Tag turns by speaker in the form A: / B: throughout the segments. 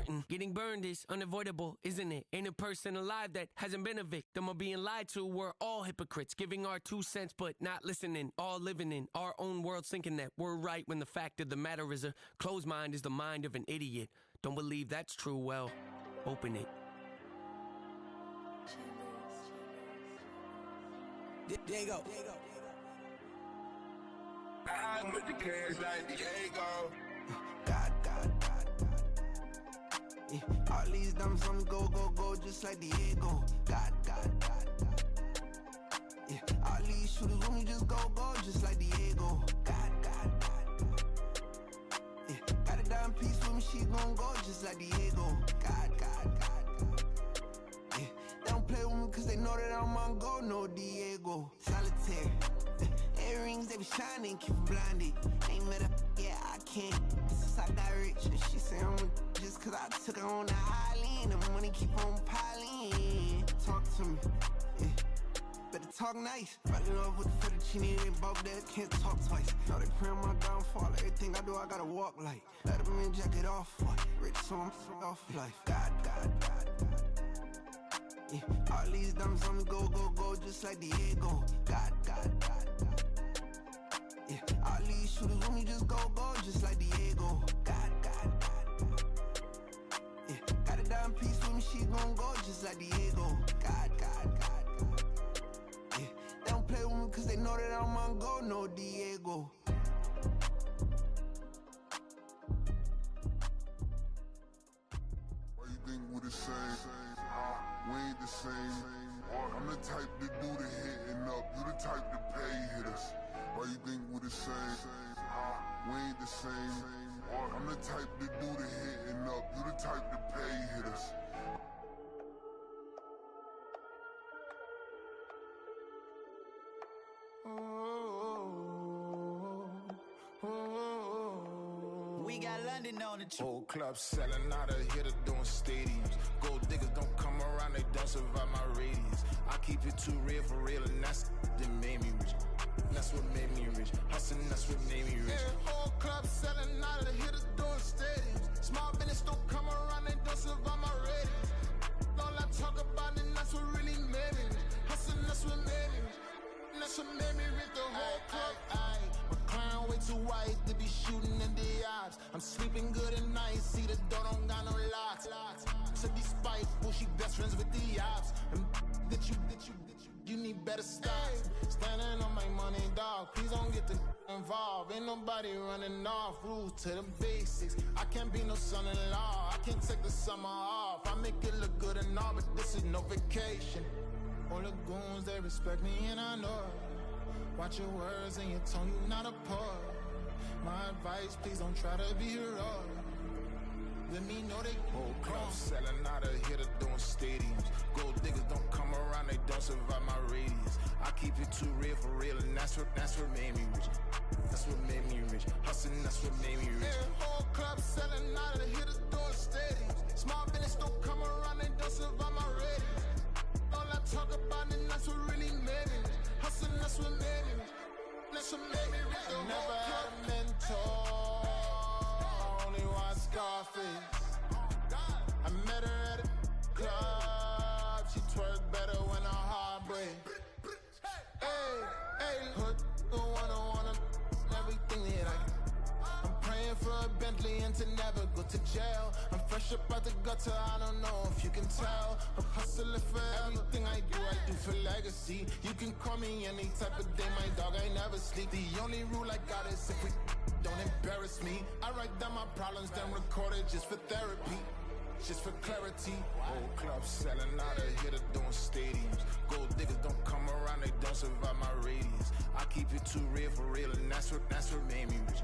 A: certain. Getting burned is unavoidable, isn't it? Ain't a person alive that hasn't been a victim of being lied to. We're all hypocrites, giving our 2 cents but not listening. All living in our own world, thinking that we're right when the fact of the matter is a closed mind is the mind of an idiot. Don't believe that's true? Well, open it.
B: There you go.
C: I put the cash like Diego.
B: Yeah. All these dumb songs go, just like Diego. God. Yeah. All these shooters when we just go, just like Diego. God. Yeah. Got a dime piece with me, she gon' go just like Diego. God. Yeah. They don't play with me cause they know that I'm on go, no Diego. Solitaire. Earrings, they be shining, keep blinded. Ain't met up, yeah, I can't. Since I got rich, and she say I'm just cause I took her on the island. The money keep on piling. Talk to me, yeah. Better talk nice. Fell in love with the fettuccine, they both there, can't talk twice. Now they pray on my downfall, everything I do, I gotta walk like. Let them in, jacket off, rich, so I'm off life. God. Yeah. All these dumb songs go, just like Diego. God. Yeah, all these shooters when we just go, just like Diego. God. Yeah, got a dime piece with me, she gon' go just like Diego. God. Yeah, they don't play with me cause they know that I'm on go, no Diego.
C: Why you think we the same? We ain't the same. I'm the type to do the hitting up, you the type to pay hitters. Why you think we the same? We ain't the same. I'm the type to do the hitting up, you the type to pay hitters.
D: We got London on the
E: Whole club selling out of hitter doing stadiums. Gold diggers don't come around, they don't survive my radius. I keep it too real for real, and that's that made me rich. That's what made me rich. Hustling, that's what made me rich. Yeah, whole club selling out of the hitters doing stadiums. Small business don't come around, they don't survive my radius. All I talk about, and that's what really made me rich. Hustling, that's what made me rich. And that's what made me rich, the whole club. My crown way too white to be shooting in the eyes. I'm sleeping good at night, see the door don't got no locks. To be spiteful, she best friends with the ops. And that you need better stocks. Standing on my money, dog. Please don't get the involved. Ain't nobody running off. Rules to the basics. I can't be no son-in-law. I can't take the summer off. I make it look good and all, but this is no vacation. All the goons, they respect me and I know it. Watch your words and your tone, you not a poet. My advice, please don't try to be heroic. Let me know they whole club selling out of hitter doing stadiums. Gold diggers don't come around, they don't survive my radius. I keep it too real for real, and that's what made me rich. That's what made me rich. Hustling, that's what made me rich. Yeah, whole club selling out of the hitters doing stadiums. Small business don't come around, they don't survive my radius. All I talk about, and that's what really made me rich. Hustling, that's what made me rich. That's what made me rich. I never had a mentor. Scarface. I met her at a club. She twerk better when her heart breaks. Hey, hood, the wanna everything that I get. I'm praying for a Bentley and to never go to jail. I'm fresh up out the gutter, I don't know if you can tell. I'm hustling for everything I do for legacy. You can call me any type of day, my dog, I never sleep. The only rule I got is if we don't embarrass me. I write down my problems, then record it just for therapy, just for clarity. Whole club selling out of hitter doing stadiums. Gold diggers don't come around, they don't survive my radius. I keep it too real for real, and that's what made me rich.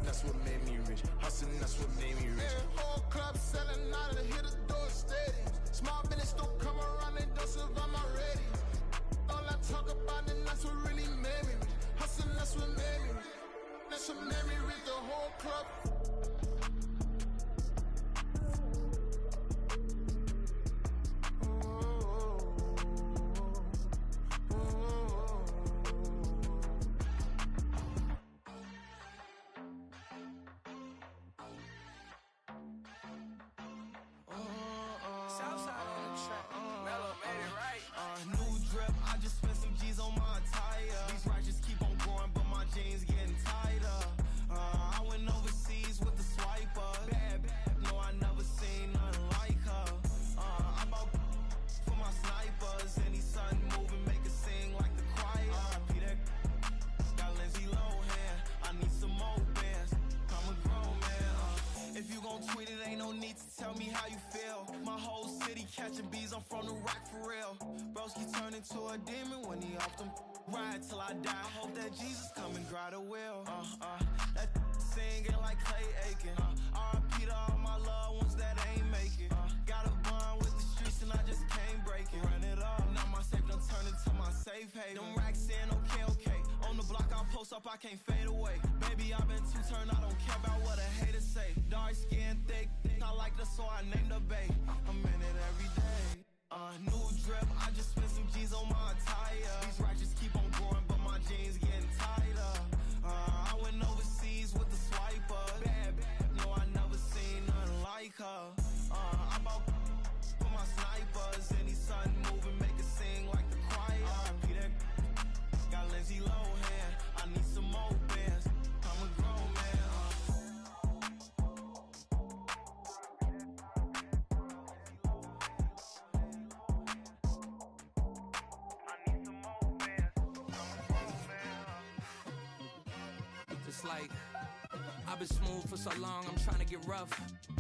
E: That's what made me rich. Hustling, that's what made me rich. Yeah, whole club selling out of the hitter doing stadiums. Small business don't come around, they don't survive my radius. All I talk about, and that's what really made me rich. Hustling, that's what made me rich. That's what made me read the whole club.
A: Southside on the track. Mellow made it right.
F: New drip, I just spent some G's on my attire. These righteous keep on growing, but my jeans getting tighter. I went overseas with the swiper. Bad, no, I never seen nothing like her. I bought for my snipers. Any son moving, make it sing like the choir. Peter got Lindsay Lohan. I need some more bands. I'm a grown man. If you gon' tweet it, ain't no need to tell me how you feel. My whole city catching bees, I'm from the rock for real. Broski turned into a demon when he off them. Ride till I die. I hope that Jesus come and guide the wheel. That singing like Clay Aiken. R.I.P. to all my loved ones that ain't make it. Got a bond with the streets and I just can't break it. Run it up, now my safe done turned into my safe haven. Them racks in, okay. On the block I post up, I can't fade away. Baby, I've been too turned, I don't care about what a hater say. Dark skin, thick, I like the so I named the bay. I'm in it every day. New drip, I just spent some G's on my attire. These righteous keep on growing, but my jeans getting tighter. I went overseas with the swiper. Bad, no, I never seen nothing like her. I bought for my snipers. Any son moving, make it sing like the choir. Peter got Lindsay Lohan. I need some more bands. I'm a grown man.
G: It's like I've been smooth for so long, I'm trying to get rough.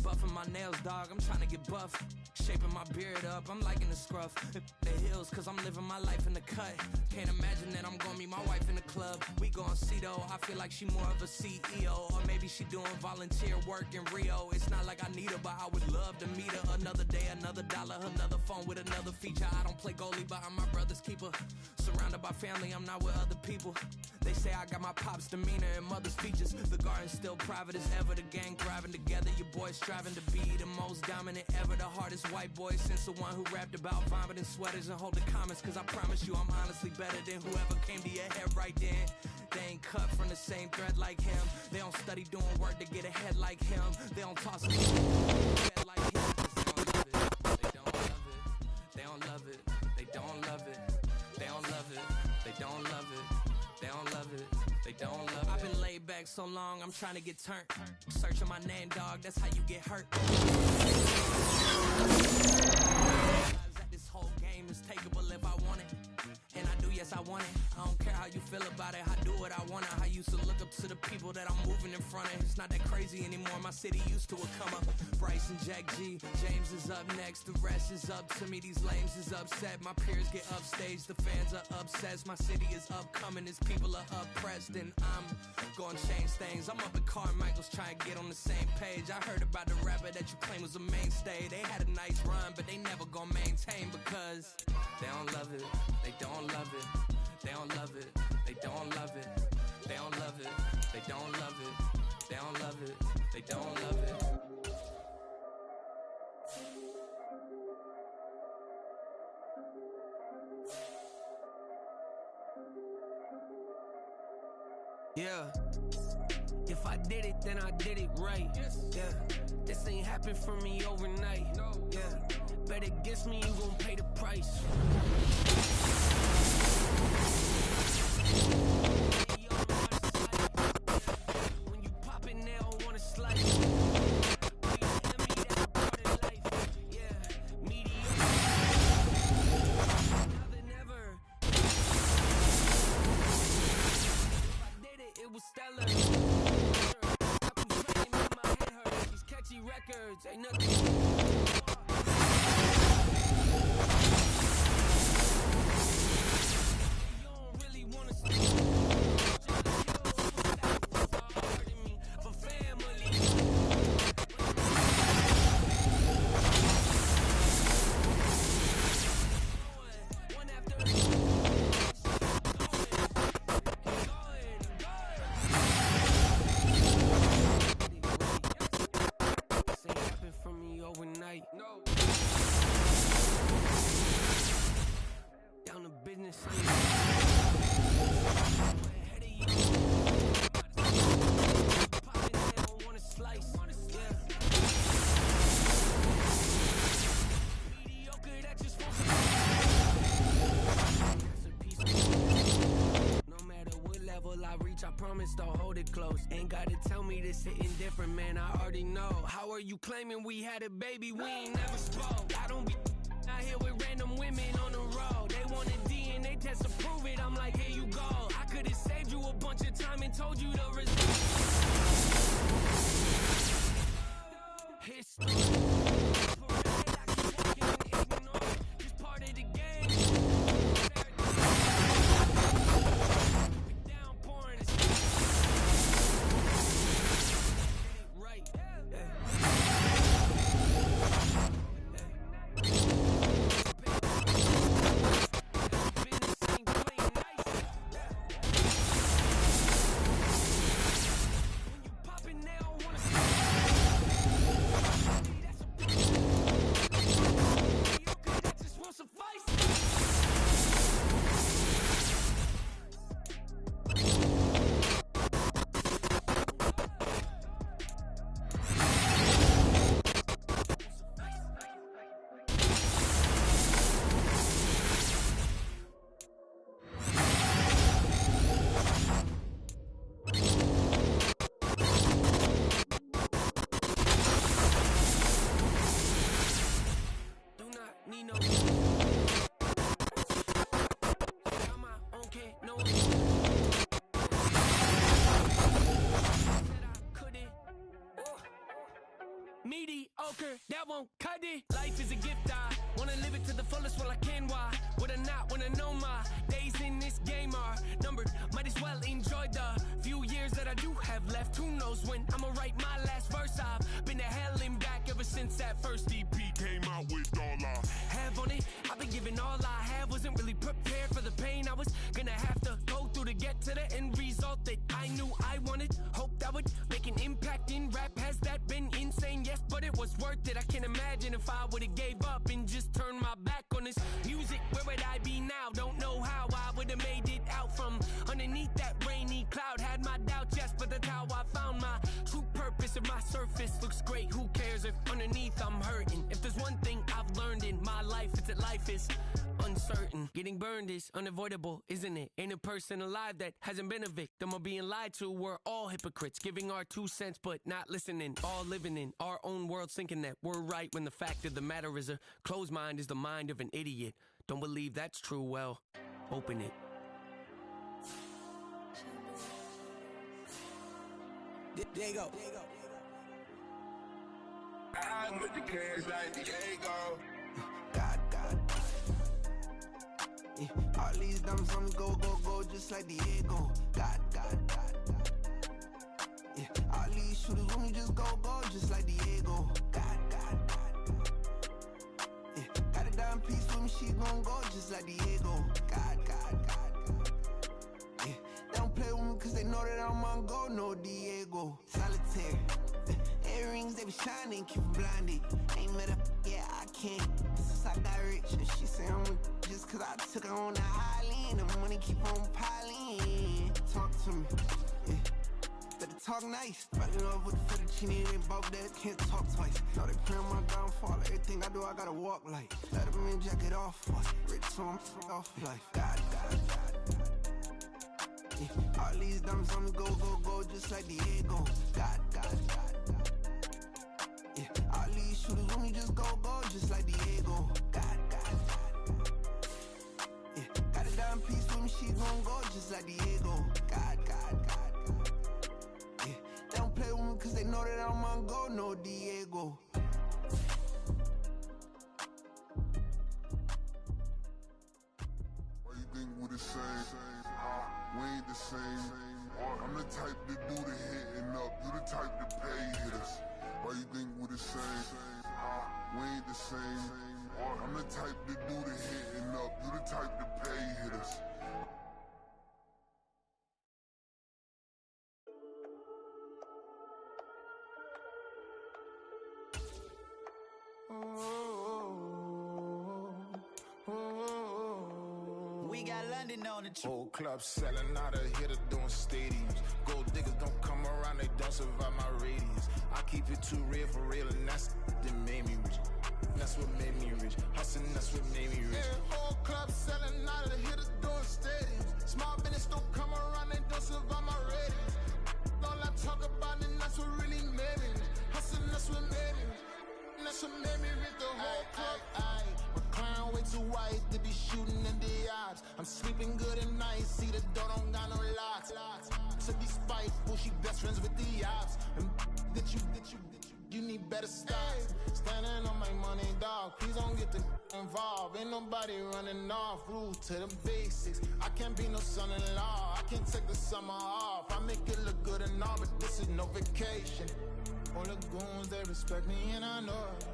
G: Buffing my nails, dog, I'm trying to get buff. Shaping my beard up, I'm liking the scruff. The hills, cause I'm living my life in the cut. Can't imagine that I'm gonna meet my wife in the club. We gon' see though, I feel like she more of a CEO. Or maybe she doing volunteer work in Rio. It's not like I need her, but I would love to meet her. Another day, another dollar, another phone with another feature. I don't play goalie, but I'm my brother's keeper. Surrounded by family, I'm not with other people. They say I got my pop's demeanor and mother's features. The garden's still private as ever. The gang thriving together. Your boys striving to be the most dominant ever. The hardest white boy since the one who rapped about vomiting sweaters and hold the comments. Cause I promise you I'm honestly better than whoever came to your head right then. They ain't cut from the same thread like him. They don't study doing work to get ahead like him. They don't toss a head like him. Cause they don't love it. They don't love it. They don't love it. They don't love it. They don't love it. They don't love it. They don't love it. I've been laid back so long, I'm trying to get turned. Searching my name, dog, that's how you get hurt. This whole game is takeable if I want it. And I do, yes, I want it. I don't care how you feel about it. I do what I want it. I used to look up to the people that I'm moving in front of. It's not that crazy anymore. My city used to a come up. Bryce and Jack G. James is up next. The rest is up to me. These lames is upset. My peers get upstage. The fans are obsessed. My city is upcoming. His people are oppressed. And I'm gonna change things. I'm up at Carmichael's trying to get on the same page. I heard about the rapper that you claim was a mainstay. They had a nice run, but they never gonna maintain because they don't love it. They don't love it. They don't love it. They don't love it. They don't love it. They don't love it. They don't love it. They don't love it.
A: Yeah. If I did it, then I did it right. Yeah. This ain't happened for me overnight. Yeah. Bet against me, you gon' pay the price. When you pop it, they don't wanna slice. Records, ain't nothing. You don't really wanna see me for family. One after overnight. No. Down to business. Ahead of you. Popping, they don't wanna slice. Yeah. promise to hold it close. Ain't gotta tell me this hitting different, man, I already know. How are you claiming we had a baby? We ain't never spoke. I don't be out here with random women on the road. They want a DNA test to prove it. I'm like, here you go. I could've saved you a bunch of time and told you the result. History. Just part of the game. Downpouring. Right. Mediocre, that won't cut it. Life is a gift, I wanna live it to the fullest while I can. Why would I not wanna know my days in this game are numbered? Might as well enjoy the few years that I do have left. Who knows when I'ma write my last verse? I've been to hell and back ever since that first EP came out with all I have on it. I've been giving all I have, wasn't really prepared for the pain I was gonna have to go through to get to the end result that I knew I wanted. Hope that would make an impact in rap. Has that been insane? Yes, but it was worth it. I can't imagine if I would've gave up and just turned my back on this music. Where would I be now? Don't know how I would've made it out from underneath that rainy cloud. Had my doubts, yes, but that's how I found my true purpose. If my surface looks great, who cares if underneath I'm hurting? If there's one thing I've learned in my life, it's that life is uncertain. Getting burned is unavoidable, isn't it? Ain't a person alive that hasn't been a victim of being lied to. We're all hypocrites, giving our 2 cents but not listening. All living in our own world, thinking that we're right when the fact of the matter is a closed mind is the mind of an idiot. Don't believe that's true? Well, open it.
B: There you go.
C: I'm with the cash like Diego.
B: God. Yeah, all these diamonds on me go, just like Diego. God. Yeah, all these shooters with me just go, just like Diego. God. Yeah, got a dime piece with me, she gon' go just like Diego. God. Yeah, they don't play with me cause they know that I'm on go, no Diego. Solitaire. Earrings, they be shining, keep blinded. Ain't met up, yeah, I can't. Since I got rich, and she say I'm just cause I took her on the island. The money keep on piling. Talk to me, yeah. Better talk nice. Fucking up with the fettuccine, they both dead, can't talk twice. Know they praying my downfall. Everything I do, I gotta walk like. Let them in, jacket off. Rich, so I'm off life. God. Yeah, all these diamonds on me go, just like Diego. God. Yeah, all these shooters with me just go, just like Diego. God. Yeah, got a dime piece with me, she gon' go just like Diego. God. Yeah, they don't play with me cause they know that I'm on go, no Diego.
C: Why you think we the same? We ain't the same. I'm the type to do the hitting up, you the type to pay hitters. Why you think we the same? We ain't the same. I'm the type to do the hitting up, you the type to pay hitters.
D: We got London on the trip.
E: Whole club selling out of hitter doing stadiums. Gold diggers don't come around, they don't survive my radius. I keep it too real for real, and that's that made me rich. That's what made me rich. Hustling, that's what made me rich. Yeah, whole club selling out of hitters doing stadiums. Small business don't come around, they don't survive my radius. talk about it, that's what really made me. Hustling, that's what made me. That's what made me read the whole club. My crown way too white to be shooting in the odds. I'm sleeping good at night, see the door don't got no locks. To be spiteful, she best friends with the ops. And that you need better stop. Standing on my money, dog. Please don't get involved. Ain't nobody running off. Rules to the basics. I can't be no son-in-law. I can't take the summer off. I make it look good and all, but this is no vacation. All the goons, they respect me and I know it.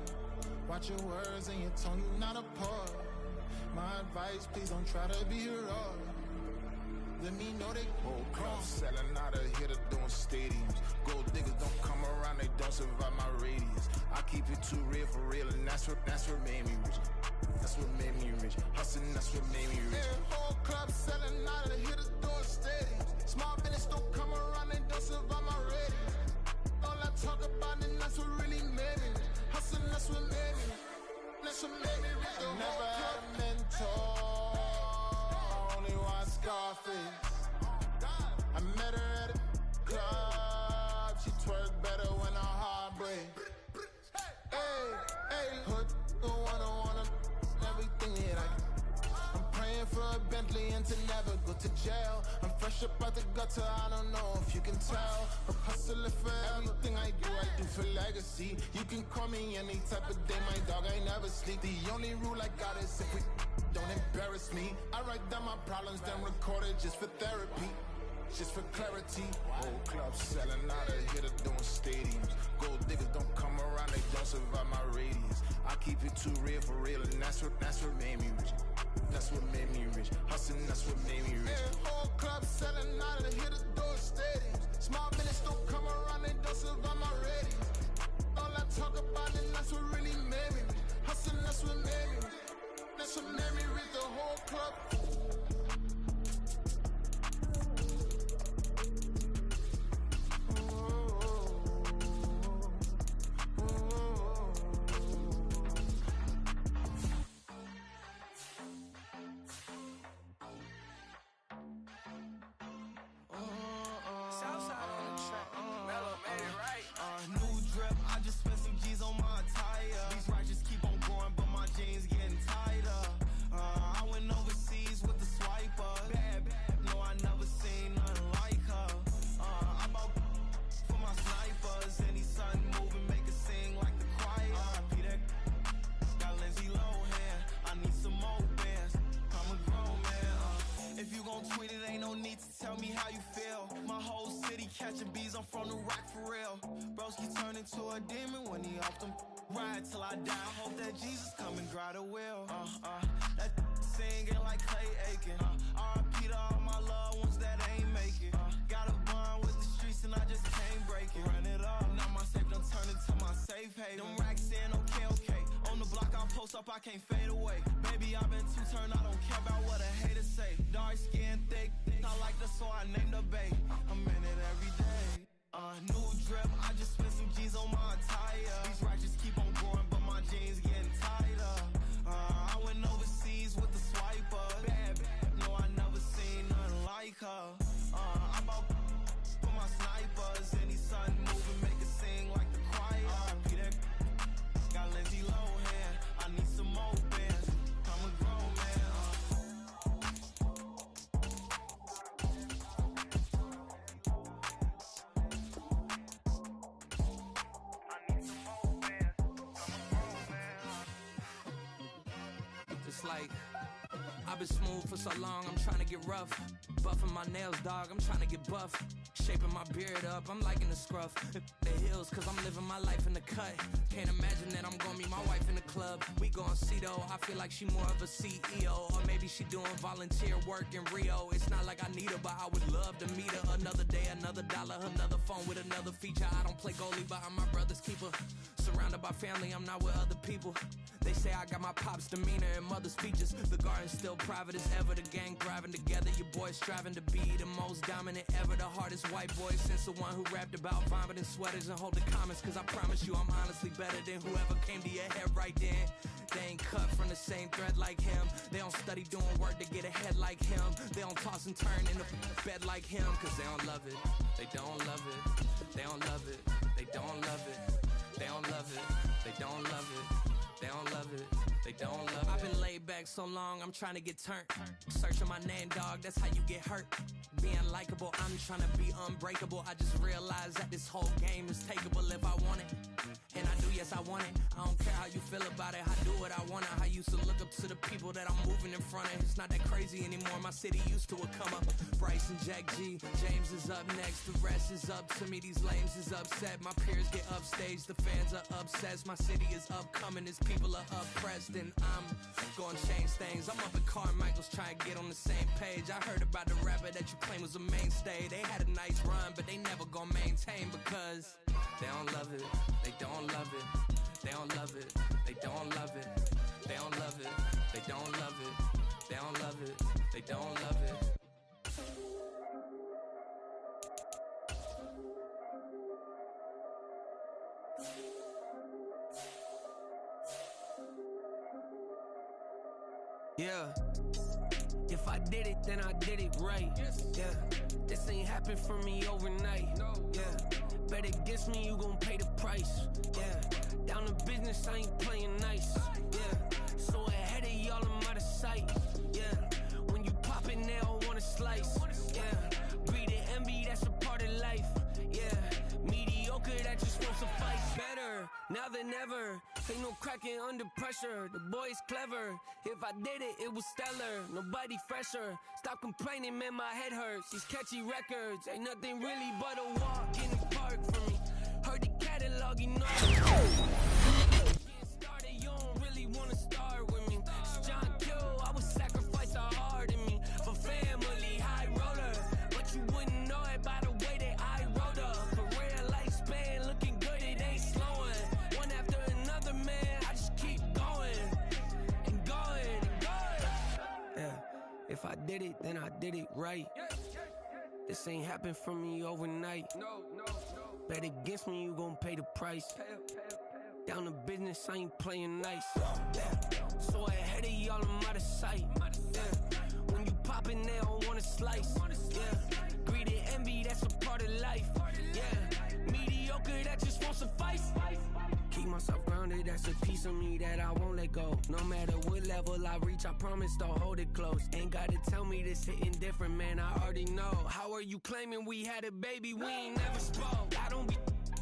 E: Watch your words and your tone, you not a poet. My advice, please don't try to be heroic. Let me know they whole club selling out of here to doing stadiums. Gold diggers don't come around, they don't survive my radius. I keep it too real for real, and that's what made me rich. That's what made me rich. Hustling, that's what made me rich. Yeah, whole club selling out of here to doing stadiums. Small business don't come around, they don't survive my radius. All I talk about it, that's what really made me. Hustling, that's what made me. That's what made me rich. I never had a mentor. Only watch Scarface. I met her at a club. She twerk better when her heart breaks. Hey, hood, wanna everything that I can. I'm praying for a Bentley and to never go to jail. I'm fresh up out the gutter, I don't know if you can tell. I'm hustling for everything I do for legacy. You can call me any type of day, my dog, I never sleep. The only rule I got is if we don't embarrass me. I write down my problems, then record it just for therapy. Just for clarity. Whole club selling out of here to doing stadiums. Gold diggers don't come around, they don't survive my radius. I keep it too real for real, and that's what made me rich. That's what made me rich. Hustling, that's what made me rich. Yeah, whole club selling out of here to doing stadiums. Small business don't come around, they don't survive my radius. All I talk about it, that's what really made me rich. Hustling, that's what made me rich. That's what made me read the whole club.
F: Southside on the track. Mellow made it right. New drip, I just spent some G's on my attire. These righteous keep on going, but my jeans getting tighter. I went overseas with the swiper. Bad, no, I never seen nothing like her. I bought for my snipers. Any sun moving, make it sing like the choir. Peter got Lindsay Lohan. I need some more bands. I'm a grown man. If you gon' tweet it, ain't no need to tell me how you feel. My whole city catching bees, I'm from the rock for real. Broski turn into a demon when he off them. Ride till I die, I hope that Jesus come and grind the wheel. That singing like Clay Aiken. R.I.P. to all my loved ones that ain't make it. Got a bond with the streets and I just can't break it. Run it up, now my safe done turn into my safe haven. Them racks in, okay. On the block I post up, I can't fade away. Baby, I've been too turned, I don't care about what a hater say. Dark skin, thick, I like the so I named the bay. I'm in it every day. New drip, I just spent some G's on my attire. These righteous keep on going, but my jeans getting tighter. I went overseas with the swiper. Bad, no, I never seen nothing like her. I bought for my snipers. Any sun moving, make it sing like the choir. Peter got Lindsay Lohan. I need some more bands. I'm a grown man.
G: It's like I've been smooth for so long, I'm trying to get rough. Buffing my nails, dog, I'm trying to get buff. Shaping my beard up, I'm liking the scruff. The hills, cause I'm living my life in the cut. Can't imagine that I'm gonna meet my wife in the club. We gon' see though, I feel like she more of a CEO. Or maybe she doing volunteer work in Rio. It's not like I need her, but I would love to meet her. Another day, another dollar, another phone with another feature. I don't play goalie, but I'm my brother's keeper. Surrounded by family, I'm not with other people. They say I got my pop's demeanor and mother's features. The garden's still private as ever. The gang thriving together. Your boys striving to be the most dominant ever. The hardest white boy since the one who rapped about vomiting sweaters and hold the comments. Cause I promise you I'm honestly better than whoever came to your your head right then. They ain't cut from the same thread like him. They don't study doing work to get ahead like him. They don't toss and turn in the bed like him. Cause they don't love it, they don't love it. They don't love it, they don't love it. They don't love it, they don't love it. They don't love it, they don't love it. I've been laid back so long, I'm trying to get turned. Searching my name, dog, that's how you get hurt. Being likable, I'm trying to be unbreakable. I just realized that this whole game is takeable if I want it. And I do, yes, I want it. I don't care how you feel about it, I do what I want. I used to look up to the people that I'm moving in front of. It's not that crazy anymore, my city used to come up. Bryce and Jack G, James is up next. The rest is up to me, these lames is upset. My peers get upstaged, the fans are obsessed. My city is upcoming, its people are oppressed. And I'm gonna change things. I'm up at Carmichael's trying to get on the same page. I heard about the rapper that you claim was a mainstay. They had a nice run, but they never gonna maintain because they don't love it, they don't love it, they don't love it, they don't love it, they don't love it, they don't love it, they don't love it, they don't love it.
A: Yeah, if I did it, then I did it right. Yeah, this ain't happen for me overnight. Yeah, bet against me, you gon' pay the price. Yeah, down to business, I ain't playing nice. Yeah, so ahead of y'all, I'm out of sight. Yeah, when you pop it, they don't wanna slice. Yeah, greed and envy, that's a part of life. Yeah, mediocre, that just won't suffice. Better now than ever. Ain't no cracking under pressure. The boy's clever. If I did it, it was stellar. Nobody fresher. Stop complaining, man, my head hurts. These catchy records ain't nothing really but a walk in the park for me. Heard the catalog, you know. Getting started, you don't really wanna start with me. It's John Kill, I would sacrifice a heart in me for family, high roller. But you wouldn't know it by the way that I wrote up. For real lifespan, looking good, it ain't slowing. One after another, man, I just keep going and going and going. Yeah, if I did it, then I did it right. This ain't happened for me overnight. Bet against me, you gon' pay the price. Down to business, I ain't playing nice. Yeah, so ahead of y'all, I'm out of sight. Yeah, when you poppin', they don't wanna slice. Yeah, greed and envy, that's a part of life. Yeah, mediocre, that just won't suffice. Keep myself grounded, that's a piece of me that I won't let go. No matter what level I reach, I promise to hold it close. Ain't gotta tell me this hitting different, man, I already know. How are you claiming we had a baby, we ain't never spoke? I don't be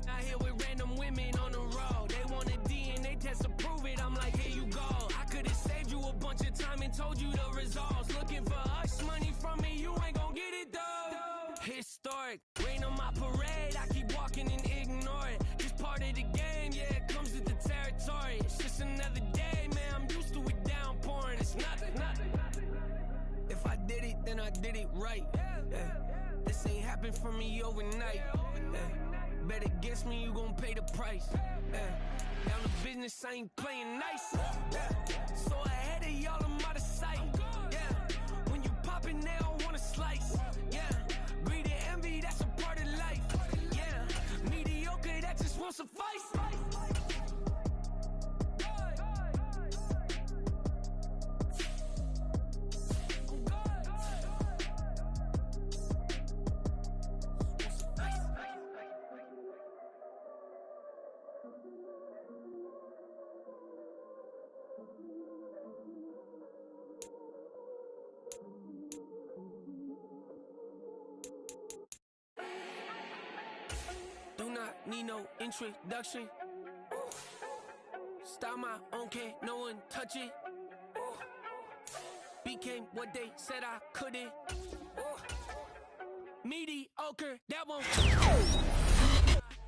A: out here with random women on the road. They want a DNA test to prove it, I'm like, here you go. I could've saved you a bunch of time and told you the results. Looking for hush money from me, you ain't gon' get it though. Historic, rain on my parade, I keep walking and ignore it. Just part of the game, yeah, it comes with the territory. It's just another day, man, I'm used to it downpouring. It's nothing. If I did it, then I did it right. Yeah. This ain't happened for me overnight. Yeah. Bet against me, you gon' pay the price. Yeah. Down to business, I ain't playing nice. Yeah. So ahead of y'all, I'm out of sight. Yeah. When you poppin', they don't wanna slice. Yeah. Greed and envy, that's a part of life. Yeah. Mediocre, that just won't suffice. Do not need no introduction. Style my own, can't no one touch it. Became what they said I couldn't. Mediocre, that won't.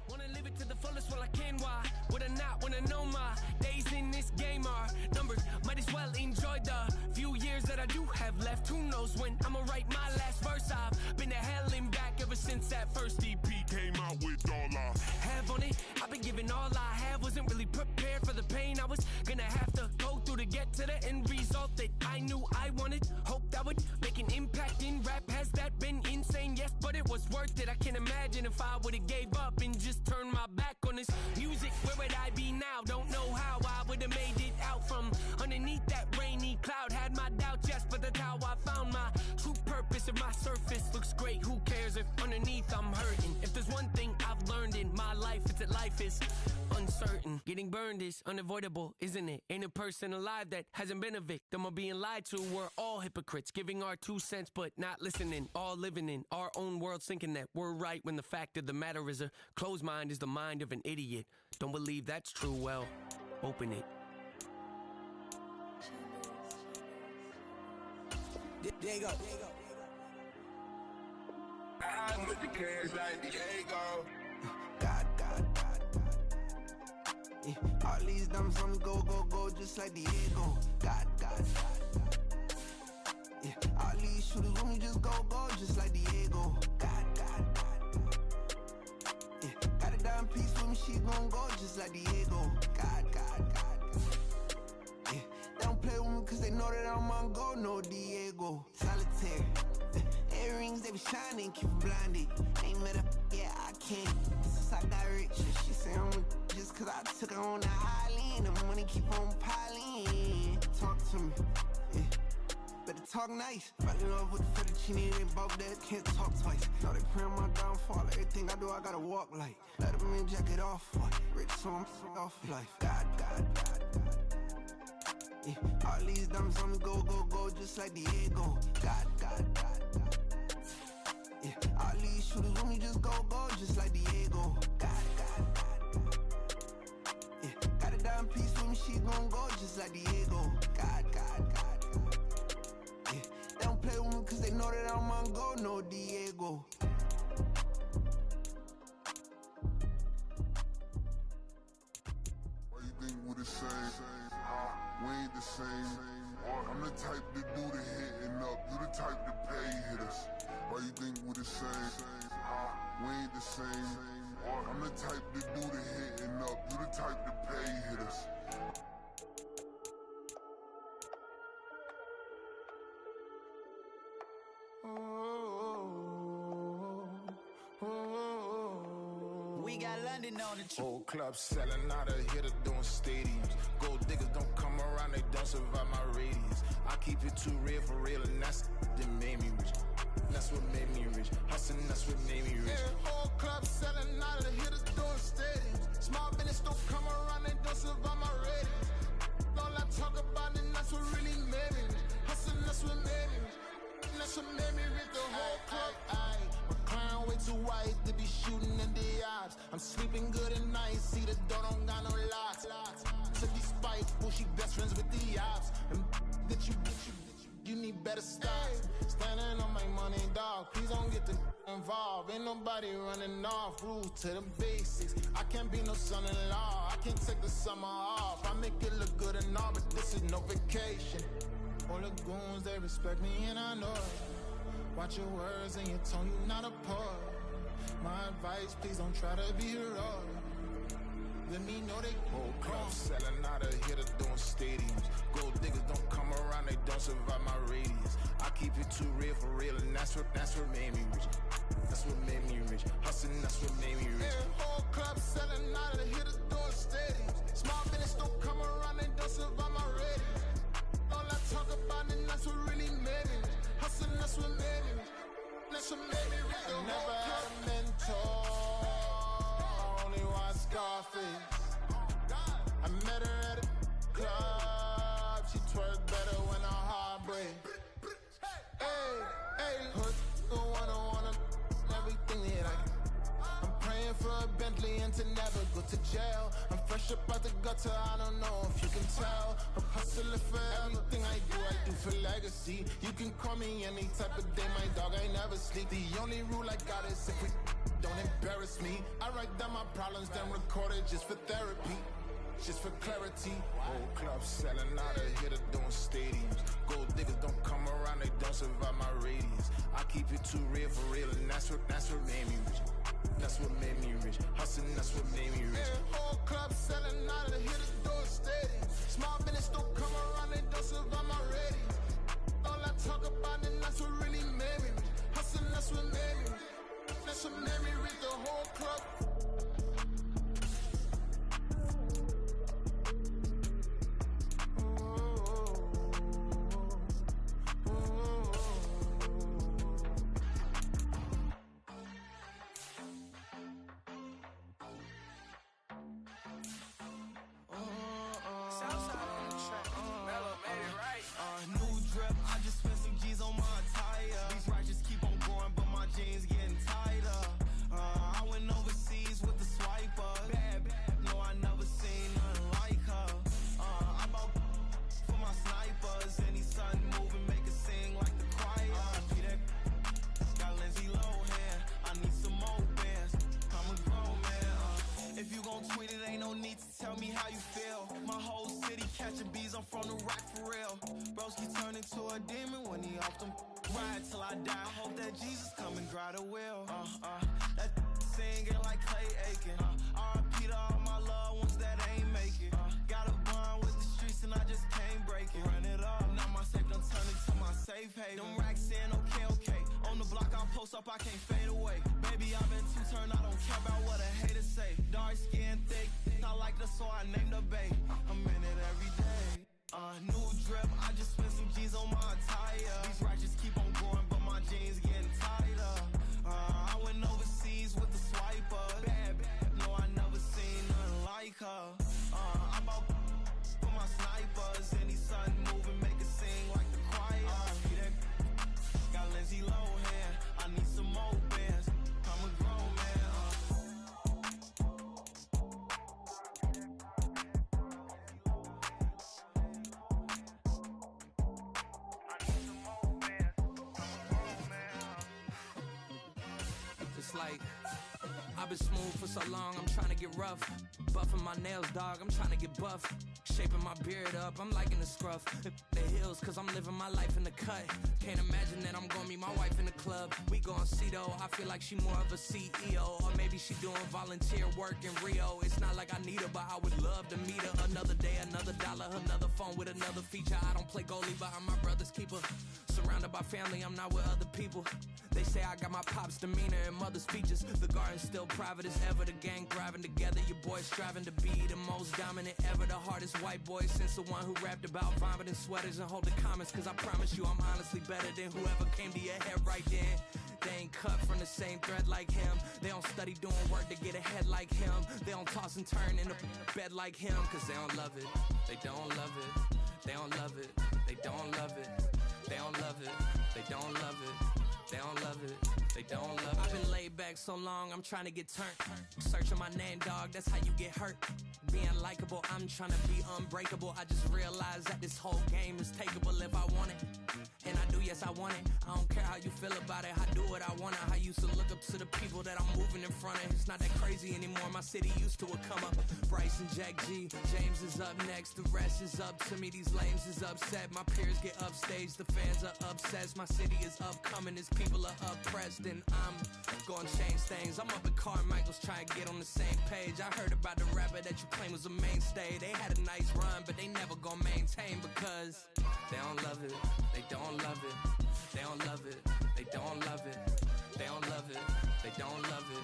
A: Wanna live it to the fullest while I can. Why would I not wanna know my days in this game are numbered? Might as well enjoy the few years that I do have left. Who knows when I'ma write my last verse? I've been to hell and back ever since that first EP came out with all I have on it. I've been giving all I have, wasn't really prepared for the pain I was gonna have to go through to get to the end result that I knew I wanted. Hope that would make an impact in rap. Has that been insane? Yes, but it was worth it. I can't imagine if I would've gave up and just turned my back on this music. Where would I be now? Don't know how I would if my surface looks great, who cares if underneath I'm hurting? If there's one thing I've learned in my life, it's that life is uncertain. Getting burned is unavoidable, isn't it? Ain't a person alive that hasn't been a victim of being lied to. We're all hypocrites, giving our 2 cents but not listening. All living in our own world, thinking that we're right when the fact of the matter is a closed mind is the mind of an idiot. Don't believe that's true? Well, open it.
B: There you go.
E: I'm with the cash like Diego.
B: God. Yeah, all these diamonds on the go, just like Diego. God. Yeah, all these shooters with me just go, just like Diego. God. Yeah, got a dime piece with me, she gon' go just like Diego. God. Yeah, they don't play with me cause they know that I'm on go, no Diego. Solitaire. Earrings, they be shining, keep blinded. Ain't met up, yeah, I can't. Since I got rich, she say I'm just cause I took her on the island. The money keep on piling. Talk to me, yeah. Better talk nice. Fell in love with the fettuccine, they both dead, can't talk twice. Now they pray on my downfall, everything I do, I gotta walk like. Let them in, jacket off, what? Rich, so I'm off life. God. Yeah, all these diamonds on me go, just like Diego. God. Yeah, all these shooters with me just go, just like Diego. God. Yeah, got a dime piece with me, she gon' go just like Diego. God. Yeah, they don't play with me cause they know that I'm on go, no Diego.
C: Why you think we the same? We ain't the same. I'm the type to do the hitting up, you the type to pay hitters. Why you think we the same? We ain't the same. I'm the type to do the hitting up, you the type to pay hitters.
D: We got London on the trip.
E: Whole club selling out of hitter doing stadiums. Gold diggers don't come around, they don't survive my radius. I keep it too real for real, and that's that made me rich. That's what made me rich. Hustling, that's what made me rich. Yeah, whole club selling out of hitters doing stadiums. Small business don't come around, they don't survive my radius. All I talk about it, that's what really made me rich. Hustling, that's what made me rich. That's what made me rich. The whole club. My crown way too white to be shooting in the eyes. I'm sleeping good at night, see the door don't got no locks. To be spiteful, she best friends with the ops. And that you need better stocks. Standing on my money, dog. Please don't get the involved. Ain't nobody running off. Rules to the basics. I can't be no son-in-law. I can't take the summer off. I make it look good and all, but this is no vacation. All the goons, they respect me and I know it. Watch your words and your tone, you not a poet. My advice, please don't try to be heroic. Let me know they whole club selling out of hitter doing stadiums. Gold diggers don't come around, they don't survive my radius. I keep it too real for real, and that's what made me rich. That's what made me rich. Hustling, that's what made me rich. Yeah, whole club selling out of hitters doing stadiums. Small business don't come around, they don't survive my radius. All I talk about it, that's what really made me rich. Hustling, that's what made me rich. That's what made me rich. I never had a mentor. Only one Scarface. I met her at a club. She twerk better when her heart breaks. Hey, hood, wanna everything that I can. I'm praying for a Bentley and to never go to jail. I'm fresh up out the gutter, I don't know if you can tell. I'm hustling for everything I do for legacy. You can call me any type of day, my dog, I never sleep. The only rule I got is if we don't embarrass me. I write down my problems, then record it just for therapy. Just for clarity. Whole club selling out of hitter doing stadiums. Gold diggers don't come around, they don't survive my radius. I keep it too real for real, and that's what made me rich. That's what made me rich. Hustling, that's what made me rich. Yeah, whole club selling out of hitters doing stadiums. Small business don't come around, they don't survive my radius. All I talk about it, that's what really made me rich. Hustling, that's what made me rich. That's what made me rich. The whole club.
F: jeans getting tighter. I went overseas with the swiper. Bad, no, I never seen nothing like her. I bought for my snipers. Any sun moving, make it sing like the choir. Peter got Lindsay Lohan. I need some more bands. I'm a grown man. If you gon' tweet it, ain't no need to tell me how you feel. My whole city catching bees, I'm from the rock for real. Broski turn into a demon when he off them. Ride till I die. I hope that Jesus come and dry the wheel. That singing like Clay Aiken. R.I.P. to all my loved ones that ain't make it. Got a bond with the streets and I just can't break it. Run it up, now my safe done turn into my safe haven. Them racks in, okay. On the block I post up, I can't fade away. Baby, I've been too turned, I don't care about what a hater say. Dark skin, thick, I like the so I named the bae. I'm in it every day. New drip, I just spent some G's on my attire. These righteous keep on growing, but my jeans getting tighter. I went overseas with the swiper. Bad, no, I never seen nothing like her. I bought for my snipers. Any sun moving, make it sing like the choir. Got Lindsay Lohan. I need some more bands. I'm a grown man.
G: It's like I've been smooth for so long, I'm trying to get rough. Buffing my nails, dog, I'm trying to get buff. Shaping my beard up, I'm liking the scruff. The hills, cause I'm living my life in the cut. Can't imagine that I'm gonna meet my wife in the club. We gon' see though, I feel like she more of a CEO. Or maybe she doing volunteer work in Rio. It's not like I need her, but I would love to meet her. Another day, another dollar, another phone with another feature. I don't play goalie, but I'm my brother's keeper. Surrounded by family, I'm not with other people. They say I got my pop's demeanor and mother's features. The garden's still private as ever. The gang thriving together. Your boys striving to be the most dominant ever. The hardest white boy since the one who rapped about vomiting sweaters and holding comments. Cause I promise you I'm honestly better than whoever came to your head right then. They ain't cut from the same thread like him. They don't study doing work to get ahead like him. They don't toss and turn in the bed like him. Cause they don't love it. They don't love it. They don't love it. They don't love it. They don't love it. They don't love it. They don't love it, they don't love it. I've been laid back so long, I'm trying to get turned. Searching my name, dog, that's how you get hurt. Being likable, I'm trying to be unbreakable. I just realized that this whole game is takeable if I want it. And I do, yes, I want it. I don't care how you feel about it, I do what I want it. I used to look up to the people that I'm moving in front of. It's not that crazy anymore, my city used to it come up. Bryce and Jack G, James is up next. The rest is up to me, these lames is upset. My peers get upstaged, the fans are obsessed. My city is upcoming, it's people are oppressed, and I'm gonna change things. I'm up at Carmichael's trying to get on the same page. I heard about the rapper that you claim was a mainstay. They had a nice run, but they never gonna maintain because they don't love it. They don't love it. They don't love it. They don't love it. They don't love it. They don't love it.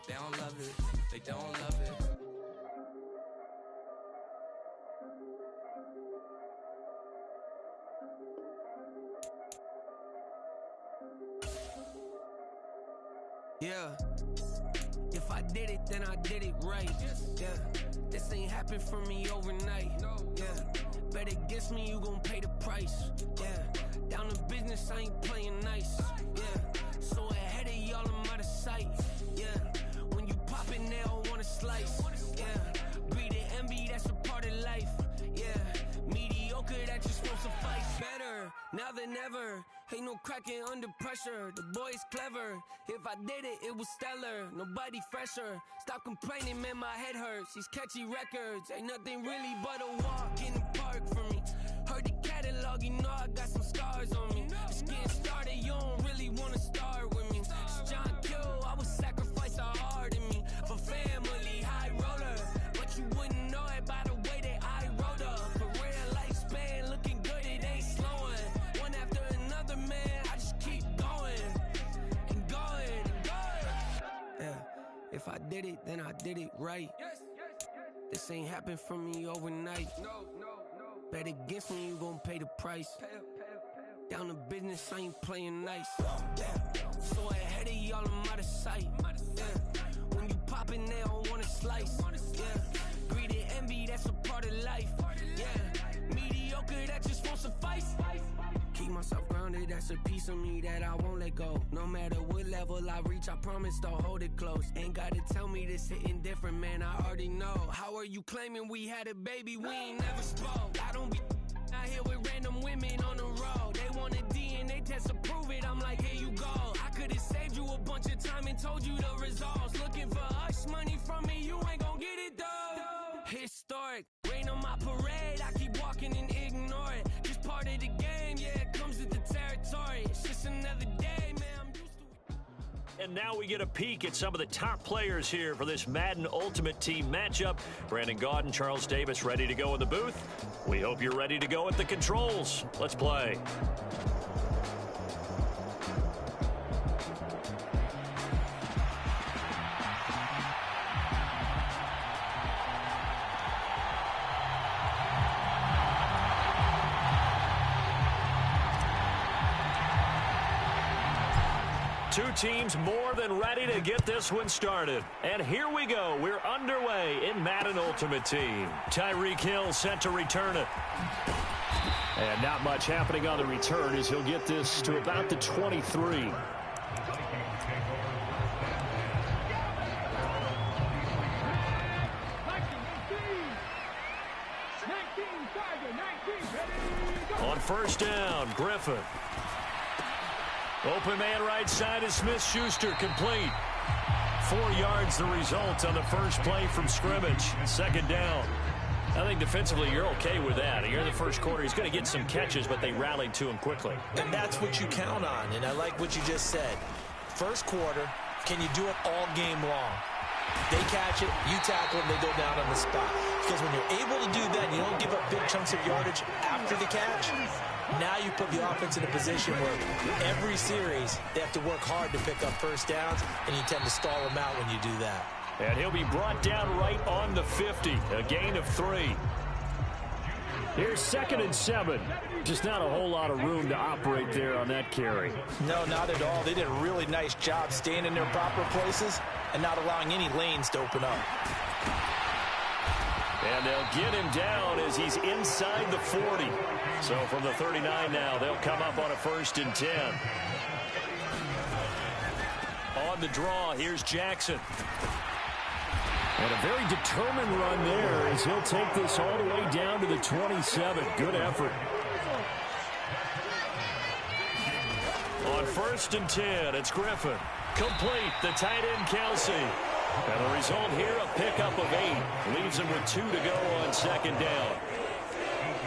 G: They don't love it. They don't love it.
A: Yeah. If I did it, then I did it right. Yeah. This ain't happened for me overnight. Yeah. Bet against me, you gon' pay the price. Yeah. Down to business, I ain't playing nice. Yeah. So ahead of y'all, I'm out of sight. Yeah. When you pop it, they don't wanna slice. Yeah. Greed and envy, that's a part of life. Yeah. Mediocre, that just won't suffice. Better now than ever. Ain't no cracking under pressure. The boy's clever. If I did it, it was stellar. Nobody fresher. Stop complaining, man, my head hurts. These catchy records ain't nothing really but a walk in the park for me. Heard the catalog, you know I got some scars on me. Just getting started, you don't really wanna start with me. It's John Kill, I would sacrifice a heart in me for family, high roller. But you wouldn't know it by the way that I wrote up. Career lifespan looking good, it ain't slowing. One after another, man, I just keep going and going and going. Yeah, if I did it, then I did it right. This ain't happened for me overnight. Bet against me, you gon' pay the price. Down to business, I ain't playing nice. Yeah. So ahead of y'all, I'm out of sight. Yeah. When you poppin', they don't wanna slice. Yeah. Greed and envy, that's a part of life. Yeah. Mediocre, that just won't suffice. Keep myself grounded, that's That's a piece of me that I won't let go. No matter what level I reach, I promise to hold it close. Ain't gotta tell me this hitting different, man, I already know. How are you claiming we had a baby? We ain't never spoke. I don't be out here with random women on the road. They want a DNA test to prove it. I'm like, here you go. I could've saved you a bunch of time and told you the results. Looking for hush money from me, you ain't gon' get it though. Historic, rain on my parade. I keep walking and ignore it. Just part of the game, yeah, it comes with the territory. It's just another day, man, I'm used to it.
H: And now we get a peek at some of the top players here for this Madden Ultimate Team matchup. Brandon Gaud and Charles Davis ready to go in the booth. We hope you're ready to go at the controls. Let's play. Two teams more than ready to get this one started. And here we go. We're underway in Madden Ultimate Team. Tyreek Hill set to return it. And not much happening on the return as he'll get this to about the 23. On first down, Griffin. Open man right side is Smith-Schuster, complete. 4 yards the result on the first play from scrimmage. Second down. I think defensively you're okay with that. You're in the first quarter. He's going to get some catches, but they rallied to him quickly.
I: And that's what you count on, and I like what you just said. First quarter, can you do it all game long? They catch it, you tackle them, they go down on the spot. Because when you're able to do that, you don't give up big chunks of yardage after the catch. Now you put the offense in a position where every series they have to work hard to pick up first downs, and you tend to stall them out when you do that.
H: And he'll be brought down right on the 50, a gain of 3. Here's 2nd and 7. Just not a whole lot of room to operate there on that carry.
I: No, not at all. They did a really nice job staying in their proper places and not allowing any lanes to open up.
H: And they'll get him down as he's inside the 40. So from the 39 now, they'll come up on a 1st and 10. On the draw, here's Jackson.
J: And a very determined run there as he'll take this all the way down to the 27. Good effort.
H: On 1st and 10, it's Griffin. Complete, the tight end Kelsey. And the result here, a pickup of 8. Leaves him with 2 to go on 2nd down.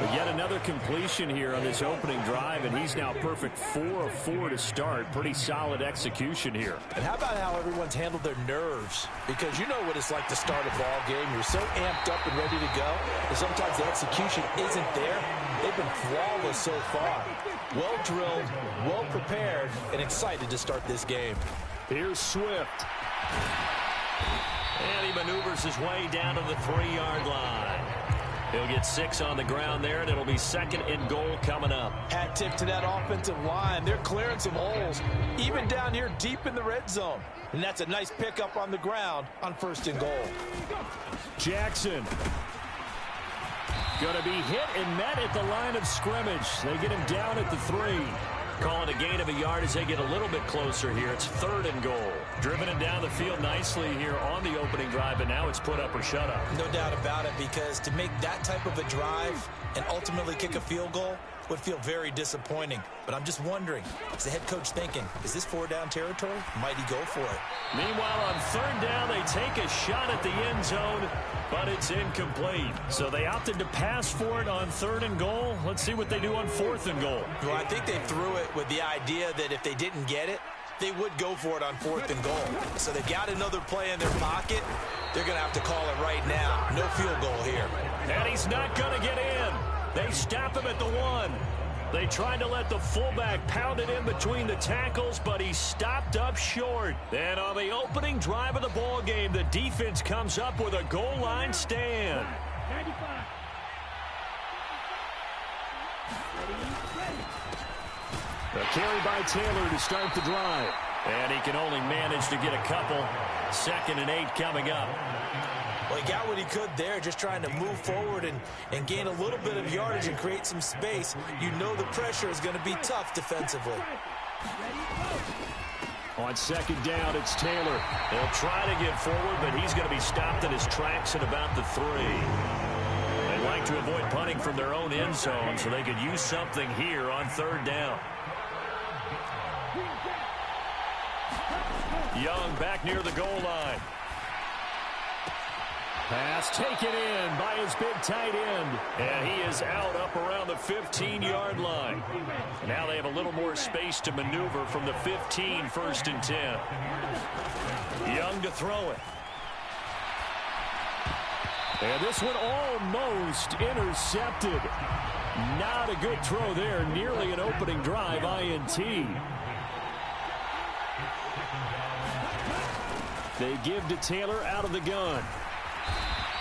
J: But yet another completion here on this opening drive, and he's now perfect 4 of 4 to start. Pretty solid execution here.
I: And how about how everyone's handled their nerves? Because you know what it's like to start a ball game. You're so amped up and ready to go, and sometimes the execution isn't there. They've been flawless so far. Well drilled, well prepared, and excited to start this game.
H: Here's Swift. And he maneuvers his way down to the 3-yard line. He'll get 6 on the ground there, and it'll be 2nd and goal coming up.
I: Hat tip to that offensive line. They're clearing some holes, even down here deep in the red zone. And that's a nice pickup on the ground on 1st and goal.
J: Jackson. Going to be hit and met at the line of scrimmage. They get him down at the 3.
H: Calling a gain of a yard as they get a little bit closer here. It's 3rd and goal. Driven him down the field nicely here on the opening drive, and now it's put up or shut up.
I: No doubt about it, because to make that type of a drive and ultimately kick a field goal would feel very disappointing. But I'm just wondering, is the head coach thinking, is this 4-down territory? Might he go for it?
H: Meanwhile, on 3rd down, they take a shot at the end zone, but it's incomplete. So they opted to pass for it on 3rd and goal. Let's see what they do on 4th and goal.
I: Well, I think they threw it with the idea that if they didn't get it, they would go for it on 4th and goal. So they've got another play in their pocket. They're going to have to call it right now. No field goal here.
H: And he's not going to get in. They stop him at the 1. They tried to let the fullback pound it in between the tackles, but he stopped up short. And on the opening drive of the ball game, the defense comes up with a goal line stand.
K: 95.
J: A carry by Taylor to start the drive.
H: And he can only manage to get a couple. 2nd and 8 coming up.
I: Well, he got what he could there, just trying to move forward and gain a little bit of yardage and create some space. You know the pressure is going to be tough defensively.
J: On second down, it's Taylor.
H: He'll try to get forward, but he's going to be stopped in his tracks at about the 3. They'd like to avoid punting from their own end zone so they could use something here on third down. Young back near the goal line.
J: Pass taken in by his big tight end.
H: And he is out up around the 15-yard line. Now they have a little more space to maneuver from the 15, 1st and 10. Young to throw it.
J: And this one almost intercepted. Not a good throw there. Nearly an opening drive INT. They give to Taylor out of the gun.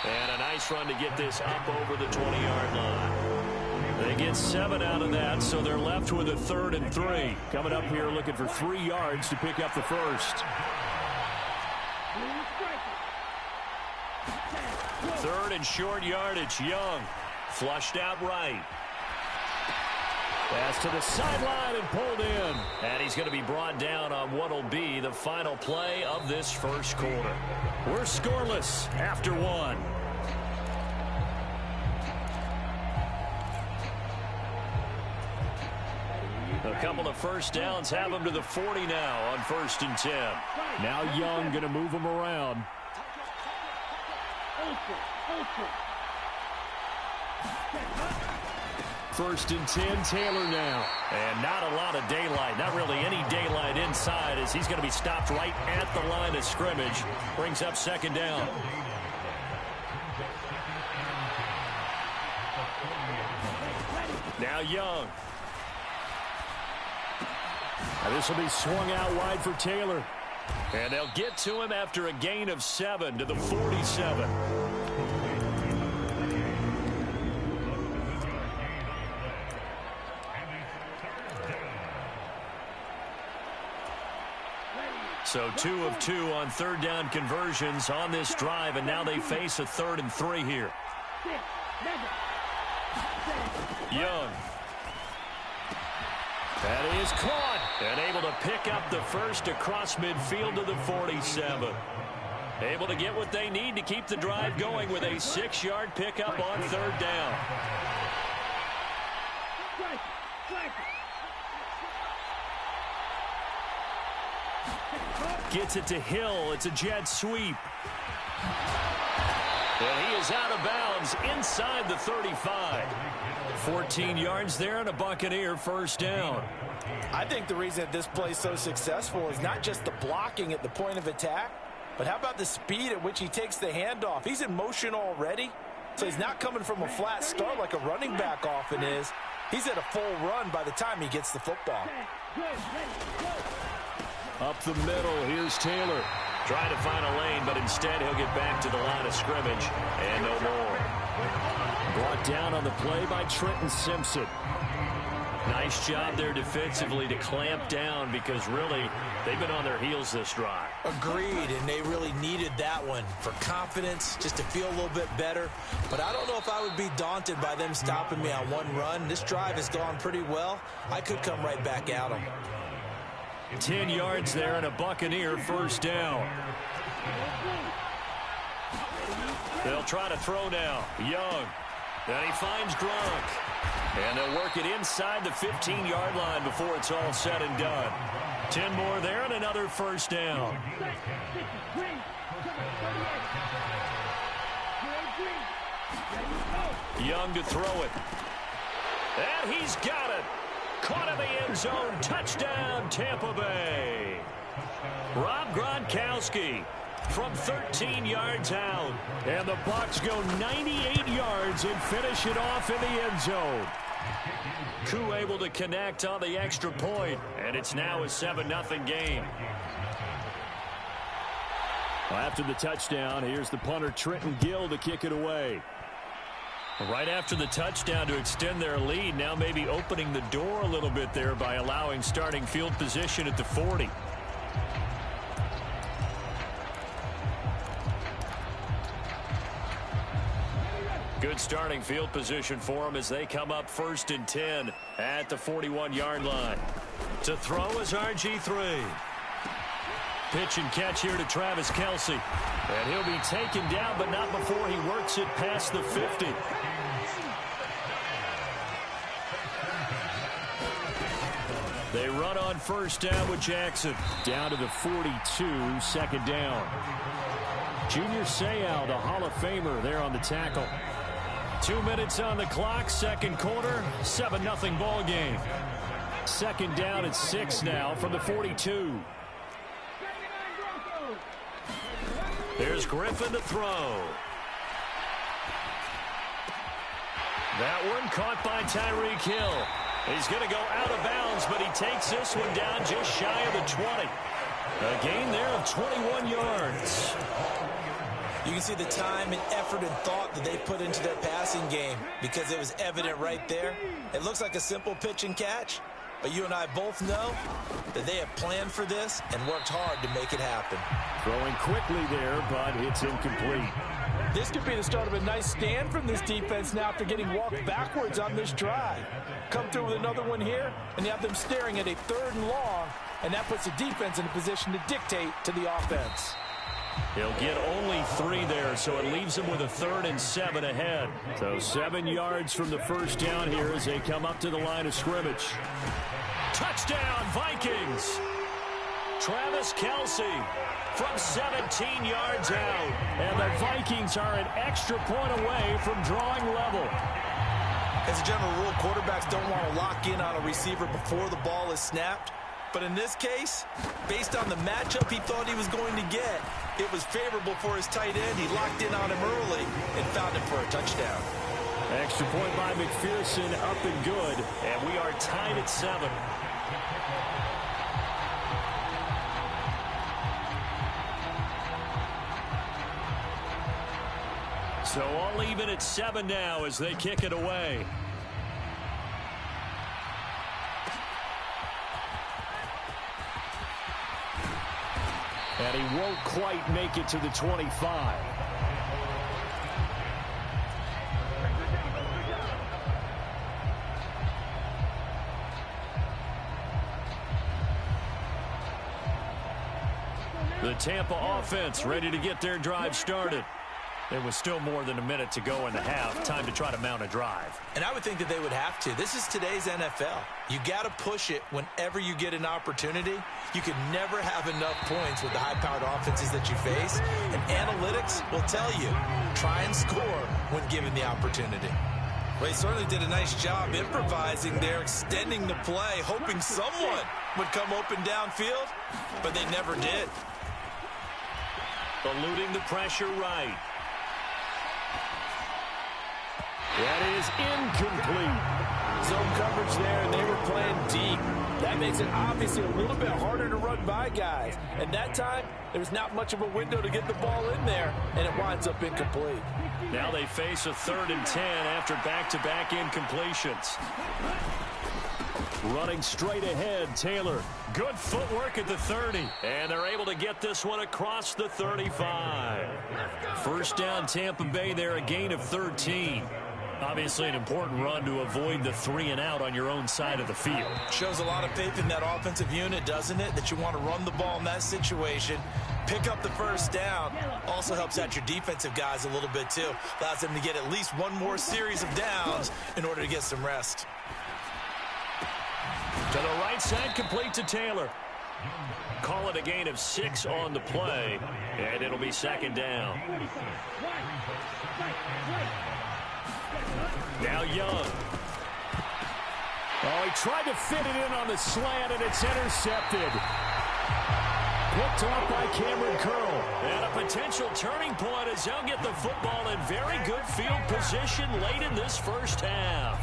H: And a nice run to get this up over the 20-yard line. They get 7 out of that, so they're left with a 3rd and 3.
J: Coming up here looking for 3 yards to pick up the first.
H: 3rd and short yardage. Young flushed out right.
J: Pass to the sideline and pulled in.
H: And he's going to be brought down on what will be the final play of this first quarter.
J: We're scoreless after 1.
H: A couple of first downs have him to the 40 now on 1st and 10.
J: Now Young going to move him around. First and 10, Taylor now.
H: And not a lot of daylight. Not really any daylight inside as he's going to be stopped right at the line of scrimmage. Brings up 2nd down. Now Young.
J: And this will be swung out wide for Taylor.
H: And they'll get to him after a gain of 7 to the 47. So 2 of 2 on 3rd down conversions on this drive, and now they face a 3rd and 3 here. Young.
J: That is caught.
H: And able to pick up the first across midfield to the 47. Able to get what they need to keep the drive going with a 6-yard pickup on 3rd down.
J: Gets it to Hill. It's a jet sweep.
H: And he is out of bounds inside the 35. 14 yards there and a Buccaneer first down.
I: I think the reason that this play is so successful is not just the blocking at the point of attack, but how about the speed at which he takes the handoff? He's in motion already, so he's not coming from a flat start like a running back often is. He's at a full run by the time he gets the football.
J: Up the middle, here's Taylor.
H: Trying to find a lane, but instead he'll get back to the line of scrimmage and no more.
J: Brought down on the play by Trenton Simpson.
H: Nice job there defensively to clamp down because really they've been on their heels this drive.
I: Agreed, and they really needed that one for confidence, just to feel a little bit better. But I don't know if I would be daunted by them stopping me on one run. This drive has gone pretty well. I could come right back at them.
H: 10 yards there and a Buccaneer first down. They'll try to throw now. Young. And he finds Gronk. And they'll work it inside the 15-yard line before it's all said and done. 10 more there and another first down. Young to throw it. And he's got it. Caught in the end zone. Touchdown, Tampa Bay. Rob Gronkowski from 13 yards out.
J: And the Bucs go 98 yards and finish it off in the end zone.
H: Koo able to connect on the extra point, and it's now a 7-0 game.
J: Well, after the touchdown, here's the punter Trenton Gill to kick it away.
H: Right after the touchdown to extend their lead, now maybe opening the door a little bit there by allowing starting field position at the 40. Good starting field position for them as they come up 1st and 10 at the 41-yard line. To throw is RG3. Pitch and catch here to Travis Kelce. And he'll be taken down, but not before he works it past the 50. They run on 1st down with Jackson. Down to the 42, 2nd down. Junior Seau, the Hall of Famer, there on the tackle. 2 minutes on the clock, 2nd quarter, 7-0 ball game. 2nd down at 6 now from the 42. There's Griffin to throw. That one caught by Tyreek Hill. He's going to go out of bounds, but he takes this one down just shy of the 20. A gain there of 21 yards.
I: You can see the time and effort and thought that they put into their passing game because it was evident right there. It looks like a simple pitch and catch, but you and I both know that they have planned for this and worked hard to make it happen.
J: Throwing quickly there, but it's incomplete.
K: This could be the start of a nice stand from this defense now after getting walked backwards on this drive. Come through with another one here, and you have them staring at a 3rd and long, and that puts the defense in a position to dictate to the offense.
H: He'll get only 3 there, so it leaves him with a 3rd and 7 ahead.
J: So 7 yards from the 1st down here as they come up to the line of scrimmage.
H: Touchdown, Vikings! Travis Kelce from 17 yards out.
J: And the Vikings are an extra point away from drawing level.
I: As a general rule, quarterbacks don't want to lock in on a receiver before the ball is snapped. But in this case, based on the matchup he thought he was going to get, it was favorable for his tight end. He locked in on him early and found him for a touchdown.
J: Extra point by McPherson, up and good.
H: And we are tied at 7. So all even at 7 now as they kick it away.
J: And he won't quite make it to the 25.
H: The Tampa offense ready to get their drive started. There was still more than a minute to go in the half. Time to try to mount a drive.
I: And I would think that they would have to. This is today's NFL. You got to push it whenever you get an opportunity. You can never have enough points with the high-powered offenses that you face. And analytics will tell you, try and score when given the opportunity. Well, he certainly did a nice job improvising there, extending the play, hoping someone would come open downfield, but they never did.
H: Eluding the pressure right.
J: That is incomplete.
K: Zone coverage there, and they were playing deep. That makes it obviously a little bit harder to run by guys. And that time, there was not much of a window to get the ball in there, and it winds up incomplete.
H: Now they face a 3rd and 10 after back-to-back incompletions.
J: Running straight ahead, Taylor.
H: Good footwork at the 30. And they're able to get this one across the 35. 1st down, Tampa Bay there, a gain of 13. Obviously an important run to avoid the 3 and out on your own side of the field.
I: Shows a lot of faith in that offensive unit, doesn't it? That you want to run the ball in that situation. Pick up the 1st down. Also helps out your defensive guys a little bit too. Allows them to get at least one more series of downs in order to get some rest.
H: To the right side, complete to Taylor. Call it a gain of 6 on the play, and it'll be 2nd down. Now Young.
J: Oh, he tried to fit it in on the slant, and it's intercepted. Picked off by Cameron Curl.
H: And a potential turning point as they'll get the football in very good field position late in this 1st half.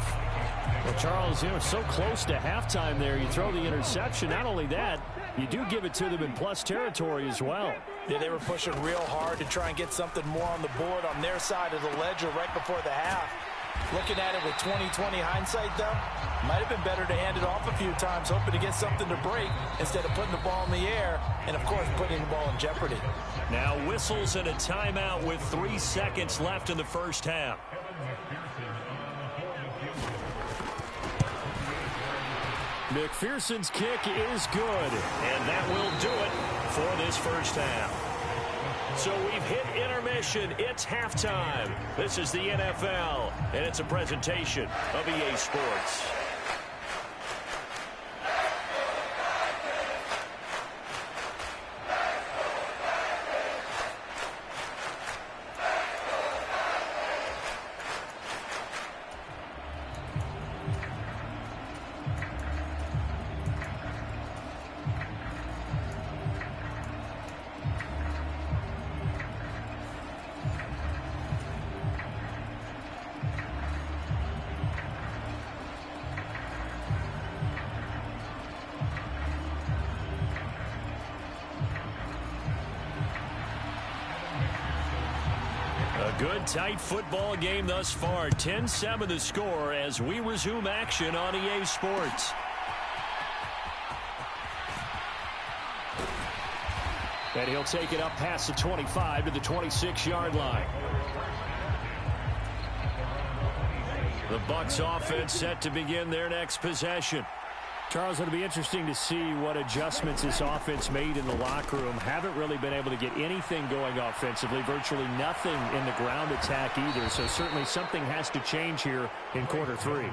J: Well, Charles, so close to halftime there. You throw the interception. Not only that, you do give it to them in plus territory as well.
K: Yeah, they were pushing real hard to try and get something more on the board on their side of the ledger right before the half. Looking at it with 20/20 hindsight, though, might have been better to hand it off a few times, hoping to get something to break instead of putting the ball in the air and, of course, putting the ball in jeopardy.
H: Now whistles and a timeout with 3 seconds left in the 1st half. McPherson's kick is good, and that will do it for this first half. So we've hit intermission. It's halftime. This is the NFL, and it's a presentation of EA Sports. Good, tight football game thus far. 10-7 the score as we resume action on EA Sports. And he'll take it up past the 25 to the 26-yard line. The Bucs offense set to begin their next possession. Charles, it'll be interesting to see what adjustments this offense made in the locker room. Haven't really been able to get anything going offensively, virtually nothing in the ground attack either. So certainly something has to change here in quarter three.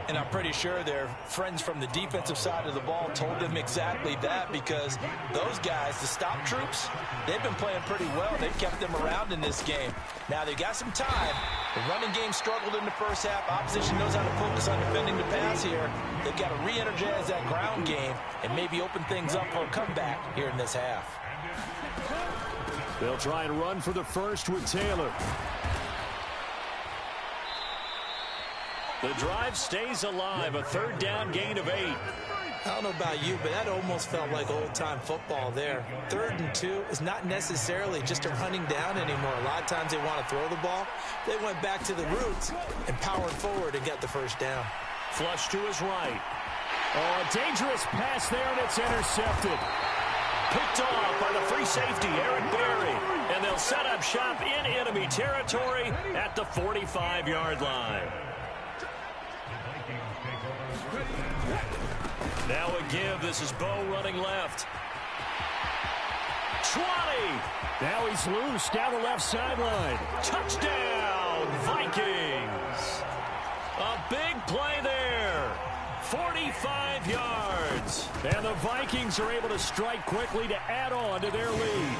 K: And I'm pretty sure their friends from the defensive side of the ball told them exactly that, because those guys, the stop troops, they've been playing pretty well. They've kept them around in this game. Now they've got some time. The running game struggled in the first half. Opposition knows how to focus on defending the pass here. They've got to re-energize that ground game and maybe open things up for a comeback here in this half.
H: They'll try and run for the first with Taylor. The drive stays alive, a third down gain of 8.
I: I don't know about you, but that almost felt like old-time football there. 3rd and 2 is not necessarily just a running down anymore. A lot of times they want to throw the ball. They went back to the roots and powered forward and got the first down.
H: Flush to his right. Oh, a dangerous pass there, and it's intercepted. Picked off by the free safety, Eric Berry. And they'll set up shop in enemy territory at the 45-yard line. Now a give. This is Bo running left. 20. Now he's loose down the left sideline. Touchdown, Vikings. A big play there. 45 yards. And the Vikings are able to strike quickly to add on to their lead.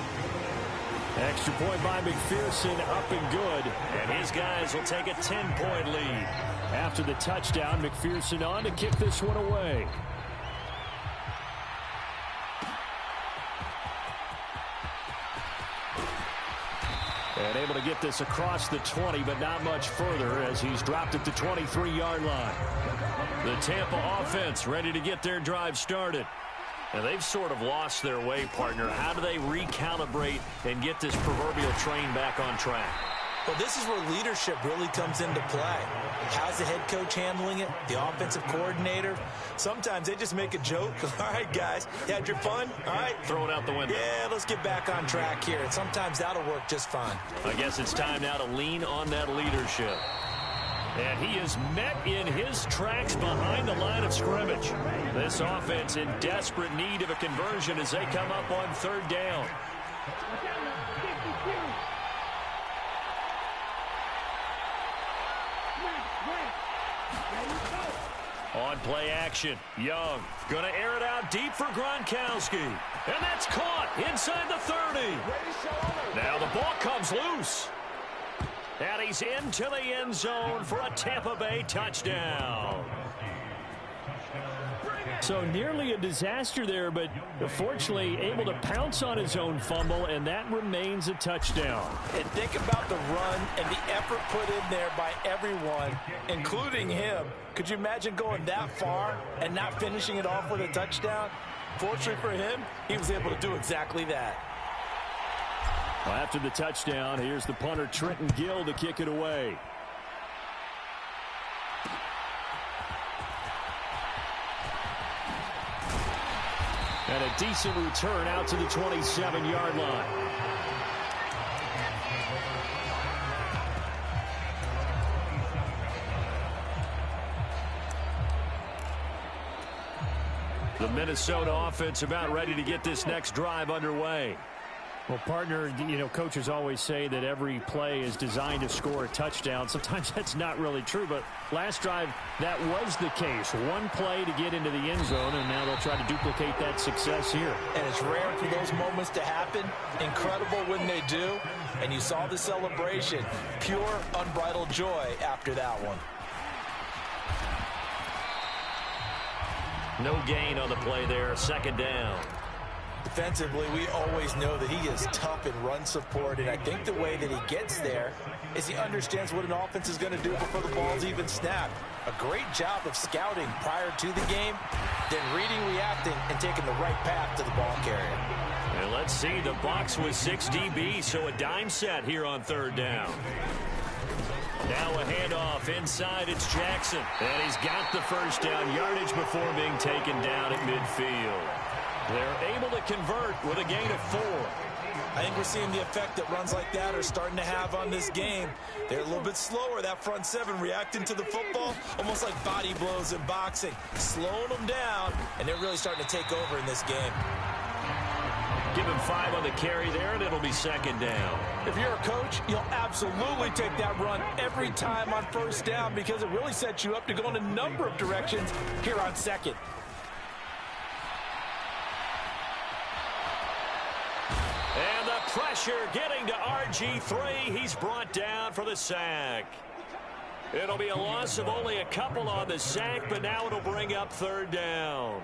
H: Extra point by McPherson, up and good. And his guys will take a 10-point lead. After the touchdown, McPherson on to kick this one away. And able to get this across the 20, but not much further as he's dropped at the 23-yard line. The Tampa offense ready to get their drive started. And they've sort of lost their way, partner. How do they recalibrate and get this proverbial train back on track?
I: Well, this is where leadership really comes into play. How's the head coach handling it? The offensive coordinator? Sometimes they just make a joke. All right, guys, you had your fun? All right.
H: Throw it out the window.
I: Yeah, let's get back on track here. And sometimes that'll work just fine.
H: I guess it's time now to lean on that leadership. And he is met in his tracks behind the line of scrimmage. This offense in desperate need of a conversion as they come up on 3rd down. On play action, Young going to air it out deep for Gronkowski. And that's caught inside the 30. Now the ball comes loose. And he's into the end zone for a Tampa Bay touchdown. So nearly a disaster there, but fortunately able to pounce on his own fumble, and that remains a touchdown.
K: And think about the run and the effort put in there by everyone, including him. Could you imagine going that far and not finishing it off with a touchdown? Fortunately for him, he was able to do exactly that.
H: Well, after the touchdown, here's the punter, Trenton Gill, to kick it away. And a decent return out to the 27-yard line. The Minnesota offense about ready to get this next drive underway.
J: Well, partner, coaches always say that every play is designed to score a touchdown. Sometimes that's not really true, but last drive, that was the case. One play to get into the end zone, and now they'll try to duplicate that success here.
K: And it's rare for those moments to happen. Incredible when they do. And you saw the celebration. Pure, unbridled joy after that one.
H: No gain on the play there, second down.
K: Defensively, we always know that he is tough in run support, and I think the way that he gets there is he understands what an offense is going to do before the ball's even snapped. A great job of scouting prior to the game, then reading, reacting, and taking the right path to the ball carrier.
H: And let's see, the box was 6 DB, so a dime set here on third down. Now a handoff inside, it's Jackson. And he's got the first down yardage before being taken down at midfield. They're able to convert with a gain of 4.
K: I think we're seeing the effect that runs like that are starting to have on this game. They're a little bit slower, that front seven, reacting to the football, almost like body blows in boxing, slowing them down, and they're really starting to take over in this game.
H: Give him 5 on the carry there, and it'll be second down.
K: If you're a coach, you'll absolutely take that run every time on first down because it really sets you up to go in a number of directions here on second.
H: And the pressure getting to RG3. He's brought down for the sack. It'll be a loss of only a couple on the sack, but now it'll bring up third down.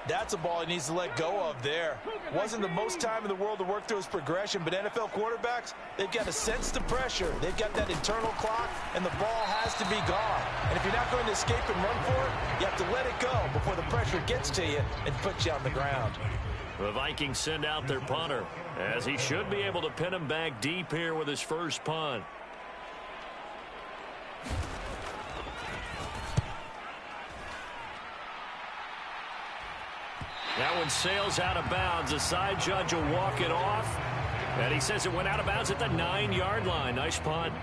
K: That's a ball he needs to let go of there. Wasn't the most time in the world to work through his progression, but NFL quarterbacks, they've got to sense the pressure. They've got that internal clock, and the ball has to be gone. And if you're not going to escape and run for it, you have to let it go before the pressure gets to you and puts you on the ground.
H: The Vikings send out their punter, as he should be able to pin him back deep here with his first punt. That one sails out of bounds. The side judge will walk it off. And he says it went out of bounds at the 9-yard line. Nice punt.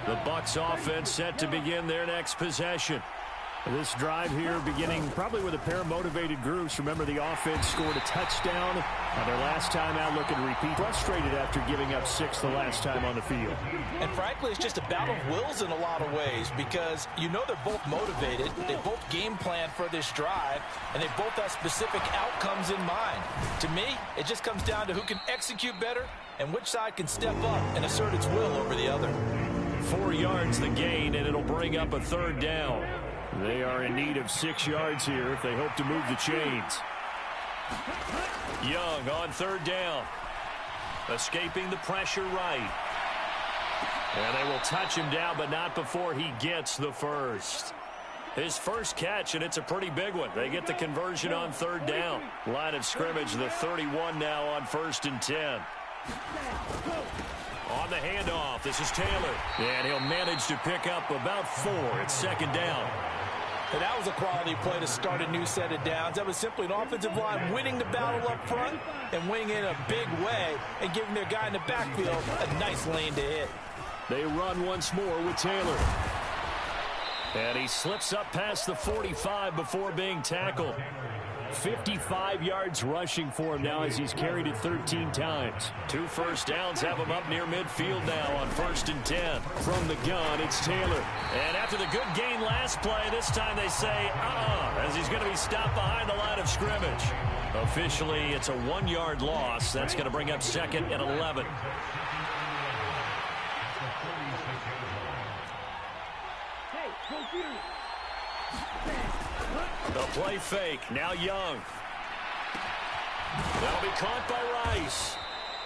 H: The Bucs offense set to begin their next possession.
J: This drive here beginning probably with a pair of motivated groups. Remember, the offense scored a touchdown on their last time out, looking to repeat. Frustrated after giving up 6 the last time on the field.
K: And frankly, it's just a battle of wills in a lot of ways because you know they're both motivated. They both game plan for this drive, and they both have specific outcomes in mind. To me, it just comes down to who can execute better and which side can step up and assert its will over the other.
H: 4 yards the gain, and it'll bring up a third down.
J: They are in need of 6 yards here if they hope to move the chains.
H: Young on third down. Escaping the pressure right. And they will touch him down, but not before he gets the first. His first catch, and it's a pretty big one. They get the conversion on third down. Line of scrimmage, the 31 now on 1st and 10. On the handoff, this is Taylor. And he'll manage to pick up about 4. It's second down.
K: And that was a quality play to start a new set of downs. That was simply an offensive line winning the battle up front and winning in a big way and giving their guy in the backfield a nice lane to hit.
J: They run once more with Taylor.
H: And he slips up past the 45 before being tackled.
J: 55 yards rushing for him now as he's carried it 13 times.
H: 2 first downs have him up near midfield now on 1st and 10.
J: From the gun, it's Taylor.
H: And after the good gain last play, this time they say, as he's going to be stopped behind the line of scrimmage. Officially, it's a 1-yard loss. That's going to bring up 2nd and 11. The play fake. Now Young. That'll be caught by Rice.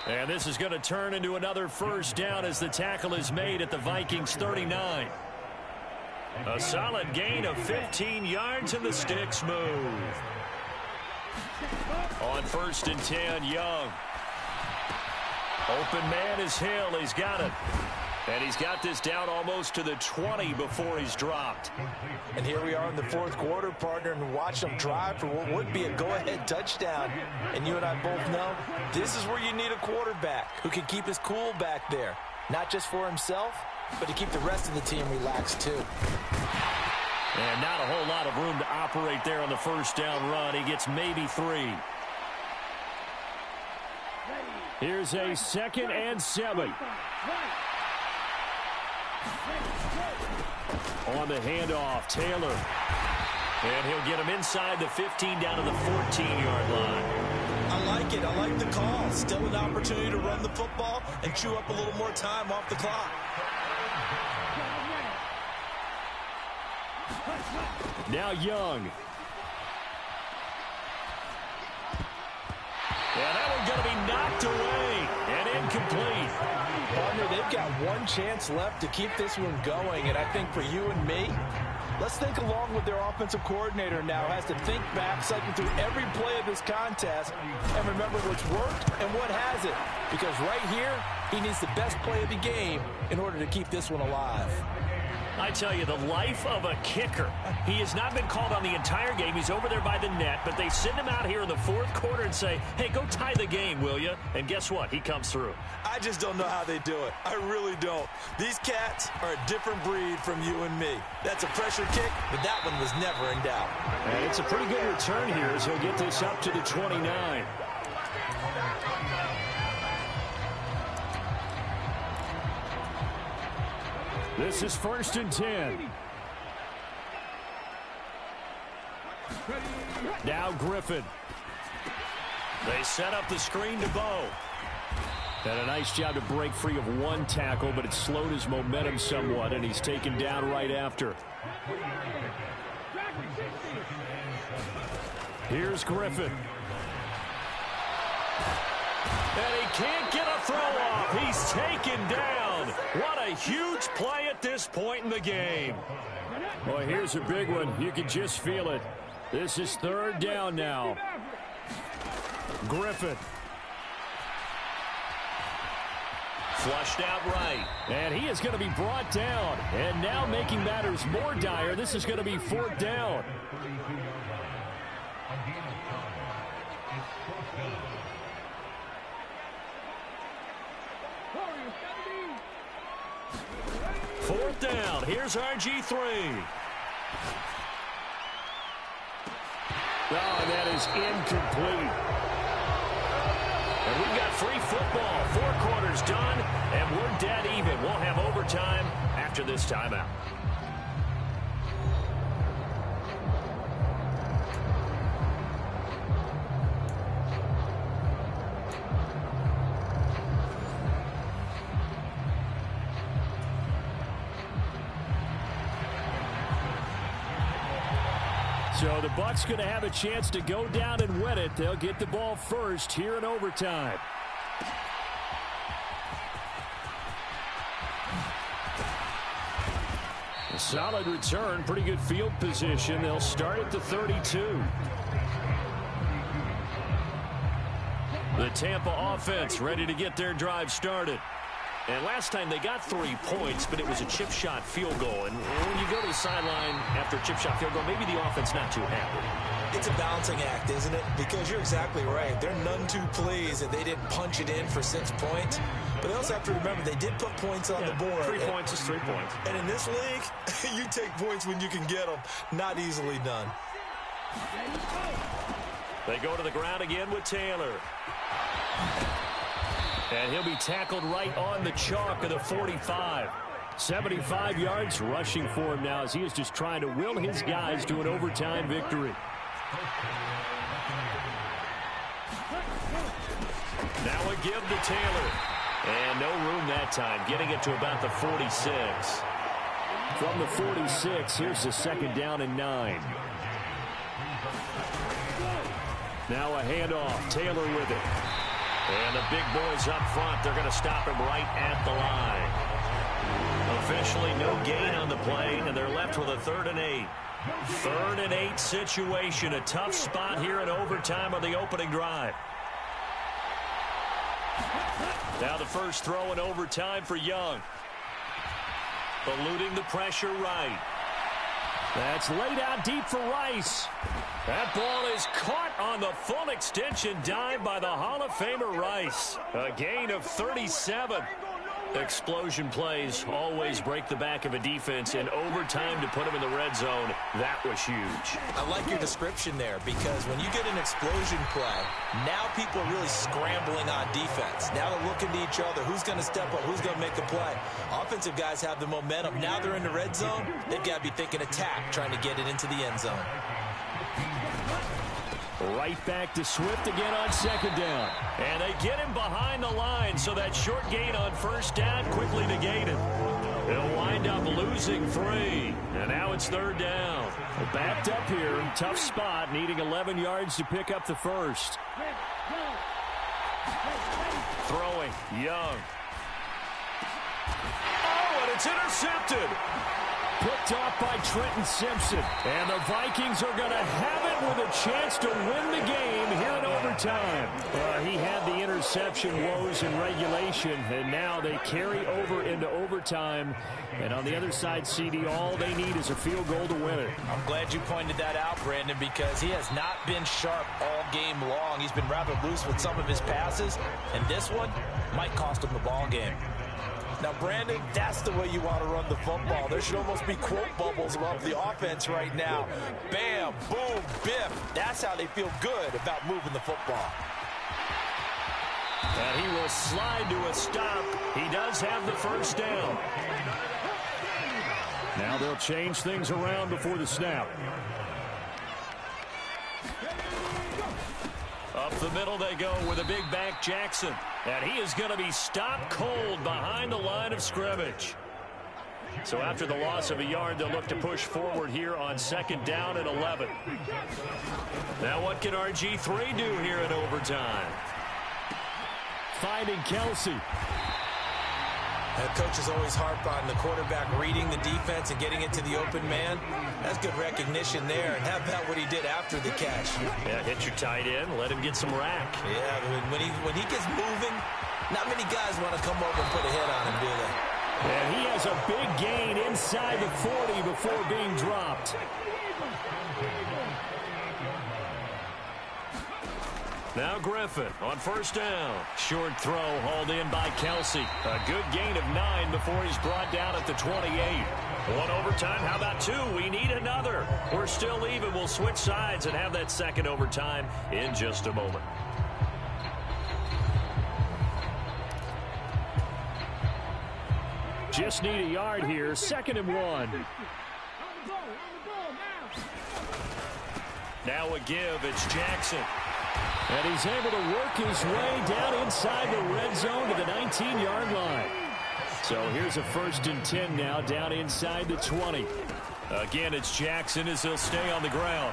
H: And this is going to turn into another first down as the tackle is made at the Vikings 39. A solid gain of 15 yards and the sticks move. On 1st and 10, Young. Open man is Hill. He's got it. And he's got this down almost to the 20 before he's dropped.
K: And here we are in the 4th quarter, partner, and watch them drive for what would be a go-ahead touchdown. And you and I both know this is where you need a quarterback who can keep his cool back there. Not just for himself, but to keep the rest of the team relaxed too.
H: And not a whole lot of room to operate there on the first down run. He gets maybe 3.
J: Here's a 2nd and 7. On the handoff, Taylor.
H: And he'll get him inside the 15 down to the 14-yard line.
I: I like it. I like the call. Still an opportunity to run the football and chew up a little more time off the clock.
J: Now Young.
H: Yeah, that one's going to be knocked away and incomplete.
K: Partner, they've got one chance left to keep this one going, and I think for you and me, let's think along with their offensive coordinator now. Has to think back, cycle through every play of this contest, and remember what's worked and what hasn't. Because right here, he needs the best play of the game in order to keep this one alive.
H: I tell you, the life of a kicker. He has not been called on the entire game. He's over there by the net, but they send him out here in the 4th quarter and say, hey, go tie the game, will you? And guess what? He comes through.
K: I just don't know how they do it. I really don't. These cats are a different breed from you and me. That's a pressure kick, but that one was never in doubt.
J: And it's a pretty good return here as he'll get this up to the 29. This is 1st and 10. Now Griffin.
H: They set up the screen to Bo.
J: Had a nice job to break free of one tackle, but it slowed his momentum somewhat, and he's taken down right after. Here's Griffin.
H: And he can't get a throw off. He's taken down. What a huge play at this point in the game.
J: Well, here's a big one. You can just feel it. This is 3rd down now. Griffin.
H: Flushed out right.
J: And he is going to be brought down. And now making matters more dire, this is going to be 4th down.
H: Fourth down. Here's RG3.
J: Oh, that is incomplete.
H: And we've got free football. 4 quarters done, and we're dead even. We'll have overtime after this timeout.
J: So the Bucs going to have a chance to go down and win it. They'll get the ball first here in overtime. A solid return, pretty good field position. They'll start at the 32.
H: The Tampa offense ready to get their drive started. And last time they got 3 points, but it was a chip shot field goal. And when you go to the sideline after a chip shot field goal, maybe the offense not too happy.
I: It's a balancing act, isn't it? Because you're exactly right. They're none too pleased that they didn't punch it in for 6 points. But they also have to remember they did put points on the board.
H: 3 points is 3 points.
I: And in this league, you take points when you can get them. Not easily done.
H: They go to the ground again with Taylor.
J: And he'll be tackled right on the chalk of the 45. 75 yards rushing for him now as he is just trying to will his guys to an overtime victory.
H: Now a give to Taylor. And no room that time, getting it to about the 46.
J: From the 46, here's the 2nd down and 9. Now a handoff. Taylor with it.
H: And the big boys up front, they're going to stop him right at the line. Officially no gain on the play, and they're left with a 3rd and 8. 3rd and 8 situation, a tough spot here in overtime on the opening drive. Now the first throw in overtime for Young. Eluding the pressure right.
J: That's laid out deep for Rice.
H: That ball is caught on the full extension dive by the Hall of Famer Rice. A gain of 37. Explosion plays always break the back of a defense, and overtime to put them in the red zone, that was huge.
I: I like your description there, because when you get an explosion play, now people are really scrambling on defense. Now they're looking to each other. Who's going to step up? Who's going to make a play? Offensive guys have the momentum. Now they're in the red zone. They've got to be thinking attack, trying to get it into the end zone.
J: Right back to Swift again on second down.
H: And they get him behind the line, so that short gain on first down quickly negated. He'll wind up losing 3. And now it's third down.
J: Backed up here, tough spot, needing 11 yards to pick up the first.
H: Throwing, Young. Oh, and it's intercepted.
J: Picked off by Trenton Simpson. And the Vikings are going to have it with a chance to win the game here in overtime. He had the interception woes in regulation, and now they carry over into overtime. And on the other side, CD, all they need is a field goal to win it.
K: I'm glad you pointed that out, Brandon, because he has not been sharp all game long. He's been rather loose with some of his passes, and this one might cost him the ball game. Now, Brandon, that's the way you want to run the football. There should almost be quote bubbles above the offense right now. Bam, boom, biff. That's how they feel good about moving the football.
H: And he will slide to a stop. He does have the first down.
J: Now they'll change things around before the snap.
H: Up the middle they go with a big back Jackson. And he is going to be stopped cold behind the line of scrimmage. So after the loss of a yard, they'll look to push forward here on second down and 11. Now what can RG3 do here in overtime?
J: Finding Kelsey.
I: Coaches always harp on the quarterback reading the defense and getting it to the open man. That's good recognition there. And how about what he did after the catch?
H: Yeah, hit your tight end, let him get some rack.
I: Yeah, when he gets moving, not many guys want to come over and put a hit on him, do they?
J: And he has a big gain inside the 40 before being dropped.
H: Now Griffin on first down. Short throw hauled in by Kelsey. A good gain of 9 before he's brought down at the 28. One overtime. How about 2? We need another. We're still even. We'll switch sides and have that second overtime in just a moment.
J: Just need a yard here. 2nd and 1.
H: Now a give. It's Jackson.
J: And he's able to work his way down inside the red zone to the 19-yard line. So here's a 1st and 10 now down inside the 20.
H: Again, it's Jackson as he'll stay on the ground.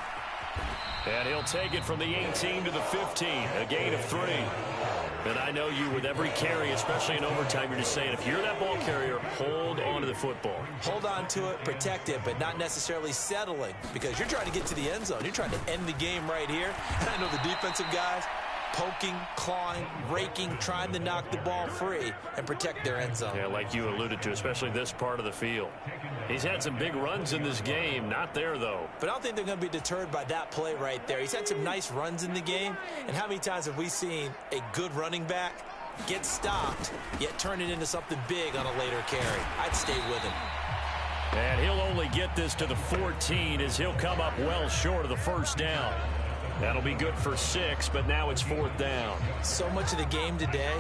H: And he'll take it from the 18 to the 15. A gain of 3. And I know you, with every carry, especially in overtime, you're just saying, if you're that ball carrier, hold on to the football.
I: Hold on to it, protect it, but not necessarily settling, because you're trying to get to the end zone. You're trying to end the game right here. And I know the defensive guys poking, clawing, raking, trying to knock the ball free and protect their end zone.
H: Yeah, like you alluded to, especially this part of the field. He's had some big runs in this game. Not there, though.
I: But I don't think they're going to be deterred by that play right there. He's had some nice runs in the game. And how many times have we seen a good running back get stopped, yet turn it into something big on a later carry? I'd stay with him.
H: And he'll only get this to the 14 as he'll come up well short of the first down. That'll be good for 6, but now it's 4th down.
I: So much of the game today,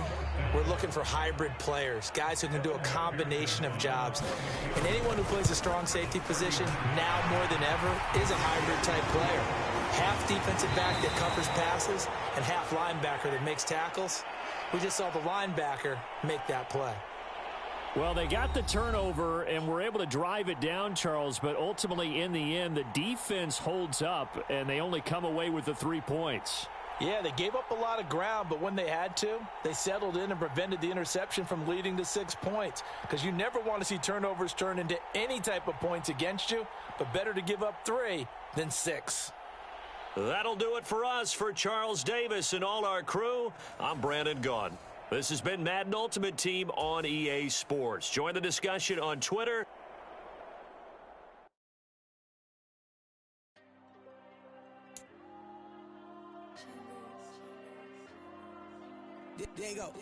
I: we're looking for hybrid players, guys who can do a combination of jobs. And anyone who plays a strong safety position, now more than ever, is a hybrid-type player. Half defensive back that covers passes and half linebacker that makes tackles. We just saw the linebacker make that play.
J: Well, they got the turnover and were able to drive it down, Charles, but ultimately in the end, the defense holds up, and they only come away with the 3 points.
K: Yeah, they gave up a lot of ground, but when they had to, they settled in and prevented the interception from leading to 6 points, because you never want to see turnovers turn into any type of points against you, but better to give up 3 than 6.
H: That'll do it for us. For Charles Davis and all our crew, I'm Brandon Gaudin. This has been Madden Ultimate Team on EA Sports. Join the discussion on Twitter.
B: There you go.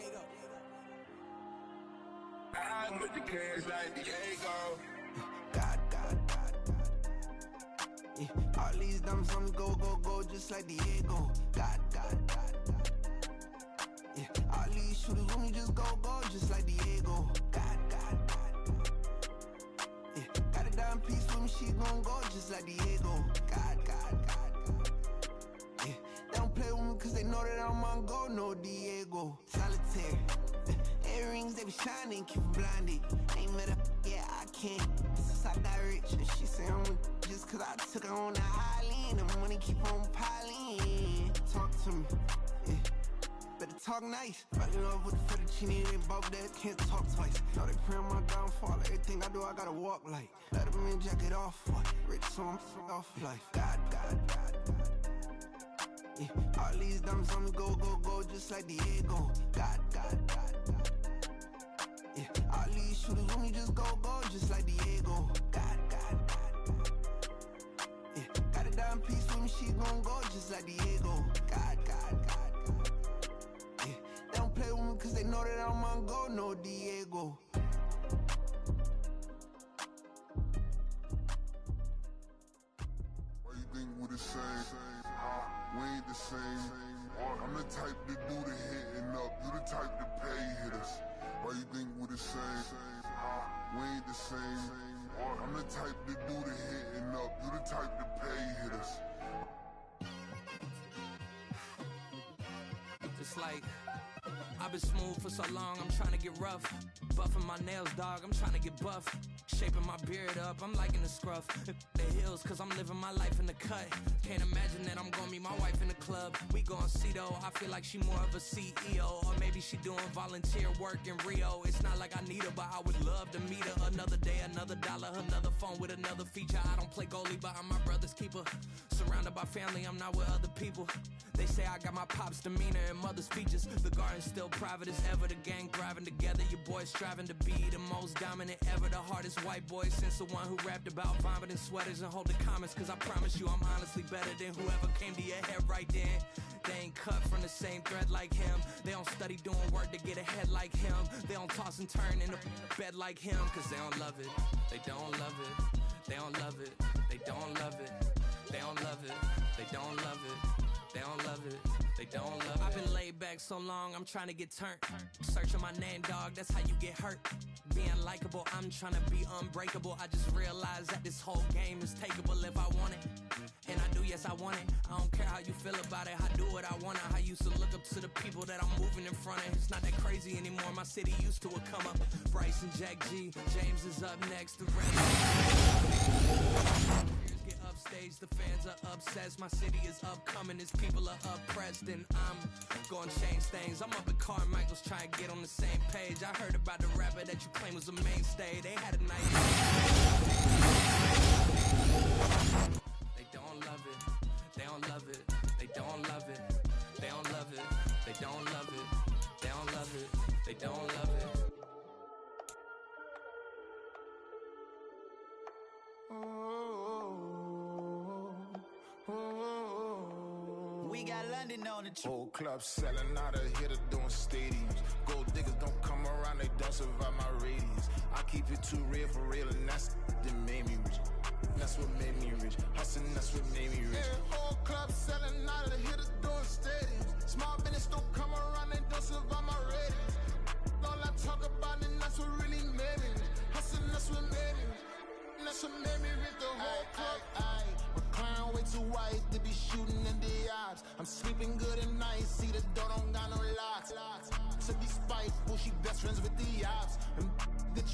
F: ride with the cash like Diego.
B: God. Yeah, all these dumb songs go, just like Diego. God. Yeah, all these shooters with me just go, just like Diego. God. Yeah, got a dime piece with me, she gon' go just like Diego. God. Yeah, they don't play with me cause they know that I'm on go, no Diego. Solitaire. Earrings, they be shining, keep blinded. Ain't met up, yeah, I can't. Since I got rich, and she say I'm just cause I took her on the island. The money keep on piling. Talk to me, yeah. Better talk nice. Fell in love with the fettuccine, they both dead, can't talk twice. Now they pray on my downfall, everything I do, I gotta walk like. Let them in, jacket off, what? Rich, so I'm off life. God. Yeah, all these dumb songs go, just like Diego. God. Yeah, all these shooters with me just go, just like Diego. God. Yeah, got a dime piece with me, she gon' go just like Diego. God. Yeah, they don't play with me cause they know that I'm on go, no Diego.
C: Why you think we the same? We ain't the same. I'm the type to do the hitting up, you the type to pay hitters. Why you think we the same? We ain't the same. I'm the type to do the hitting up, you the type to pay hitters.
G: It's like I've been smooth for so long, I'm trying to get rough. Buffing my nails, dog, I'm trying to get buff. Shaping my beard up, I'm liking the scruff. The hills, cause I'm living my life in the cut. Can't imagine that I'm gonna meet my wife in the club. We gon' see though, I feel like she more of a CEO. Or maybe she doing volunteer work in Rio. It's not like I need her, but I would love to meet her. Another day, another dollar, another phone with another feature. I don't play goalie, but I'm my brother's keeper. Surrounded by family, I'm not with other people. They say I got my pop's demeanor and mother's features. The garden's still private as ever. The gang thriving together. Your boys striving to be the most dominant ever. The hardest white boy since the one who rapped about vomiting sweaters and holding comments. Cause I promise you I'm honestly better than whoever came to your head right then. They ain't cut from the same thread like him. They don't study doing work to get ahead like him. They don't toss and turn in the bed like him. Cause they don't love it. They don't love it. They don't love it. They don't love it. They don't love it. They don't love it. They don't love it. They don't love it. I've been laid back so long, I'm trying to get turned. Searching my name, dog, that's how you get hurt. Being likable, I'm trying to be unbreakable. I just realized that this whole game is takeable if I want it. And I do, yes, I want it. I don't care how you feel about it. I do what I want. I used to look up to the people that I'm moving in front of. It's not that crazy anymore. My city used to a come up. Bryce and Jack G. James is up next. The rest get upstage. The fans are obsessed. My city is upcoming. Its people are oppressed. And I'm gonna change things. I'm up at Carmichael's trying to get on the same page. I heard about the rapper that you claim was a mainstay. They had a night. They don't love it. They don't love it. They don't love it. They don't love it. They don't love it. They don't love it. They don't love it.
D: We got London on the trip.
E: Whole club selling out of hitter doing stadiums. Gold diggers don't come around, they don't survive my radius. I keep it too real for real, and that's that made me rich. That's what made me rich. Hustling, that's what made me rich. Yeah, whole club selling out of hitters doing stadiums. Small business don't come around, they don't survive my radius. All I talk about, and that's what really made me rich. Hustling, that's what made me rich. And that's what made me rich. The whole club. My client way too white to be shooting in the odds. I'm sleeping good at night, see the door don't got no locks. To be spiteful, she best friends with the ops. And that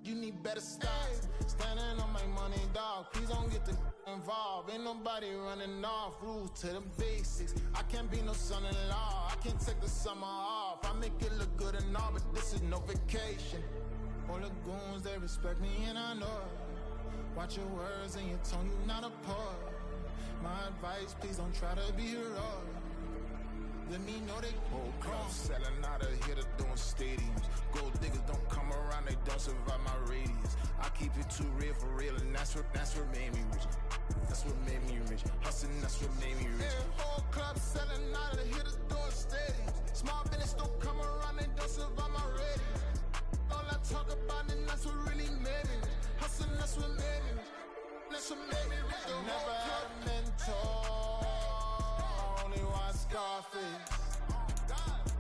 E: you need better stocks. Standing on my money, dog. Please don't get the involved. Ain't nobody running off. Rules to the basics. I can't be no son-in-law. I can't take the summer off. I make it look good and all, but this is no vacation. All the goons, they respect me and I know it. Watch your words and your tone, you not a poet. My advice, please don't try to be heroic. Let me know they whole club selling out of hitter doing stadiums. Gold diggers don't come around, they don't survive my radius. I keep it too real for real, and that's what made me rich. That's what made me rich. Hustling, that's what made me rich. Yeah, whole club selling out of hitters doing stadiums. Small business don't come around, they don't survive my radius. All I talk about it, that's what really made me. Hustling, that's what made me. That's what made me rich. I never had a mentor. Only one Scarface.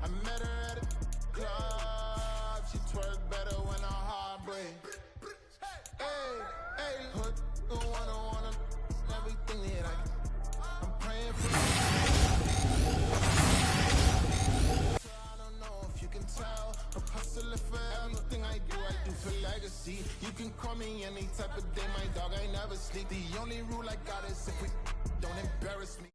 E: I met her at a club. She twerk better when her heart breaks. Hey, hey, hood, wanna everything that I'm praying for. I don't know if you can tell. I'm hustling for everything I do for legacy. You can call me any type of day, my dog, I never sleep. The only rule I got is if we don't embarrass me.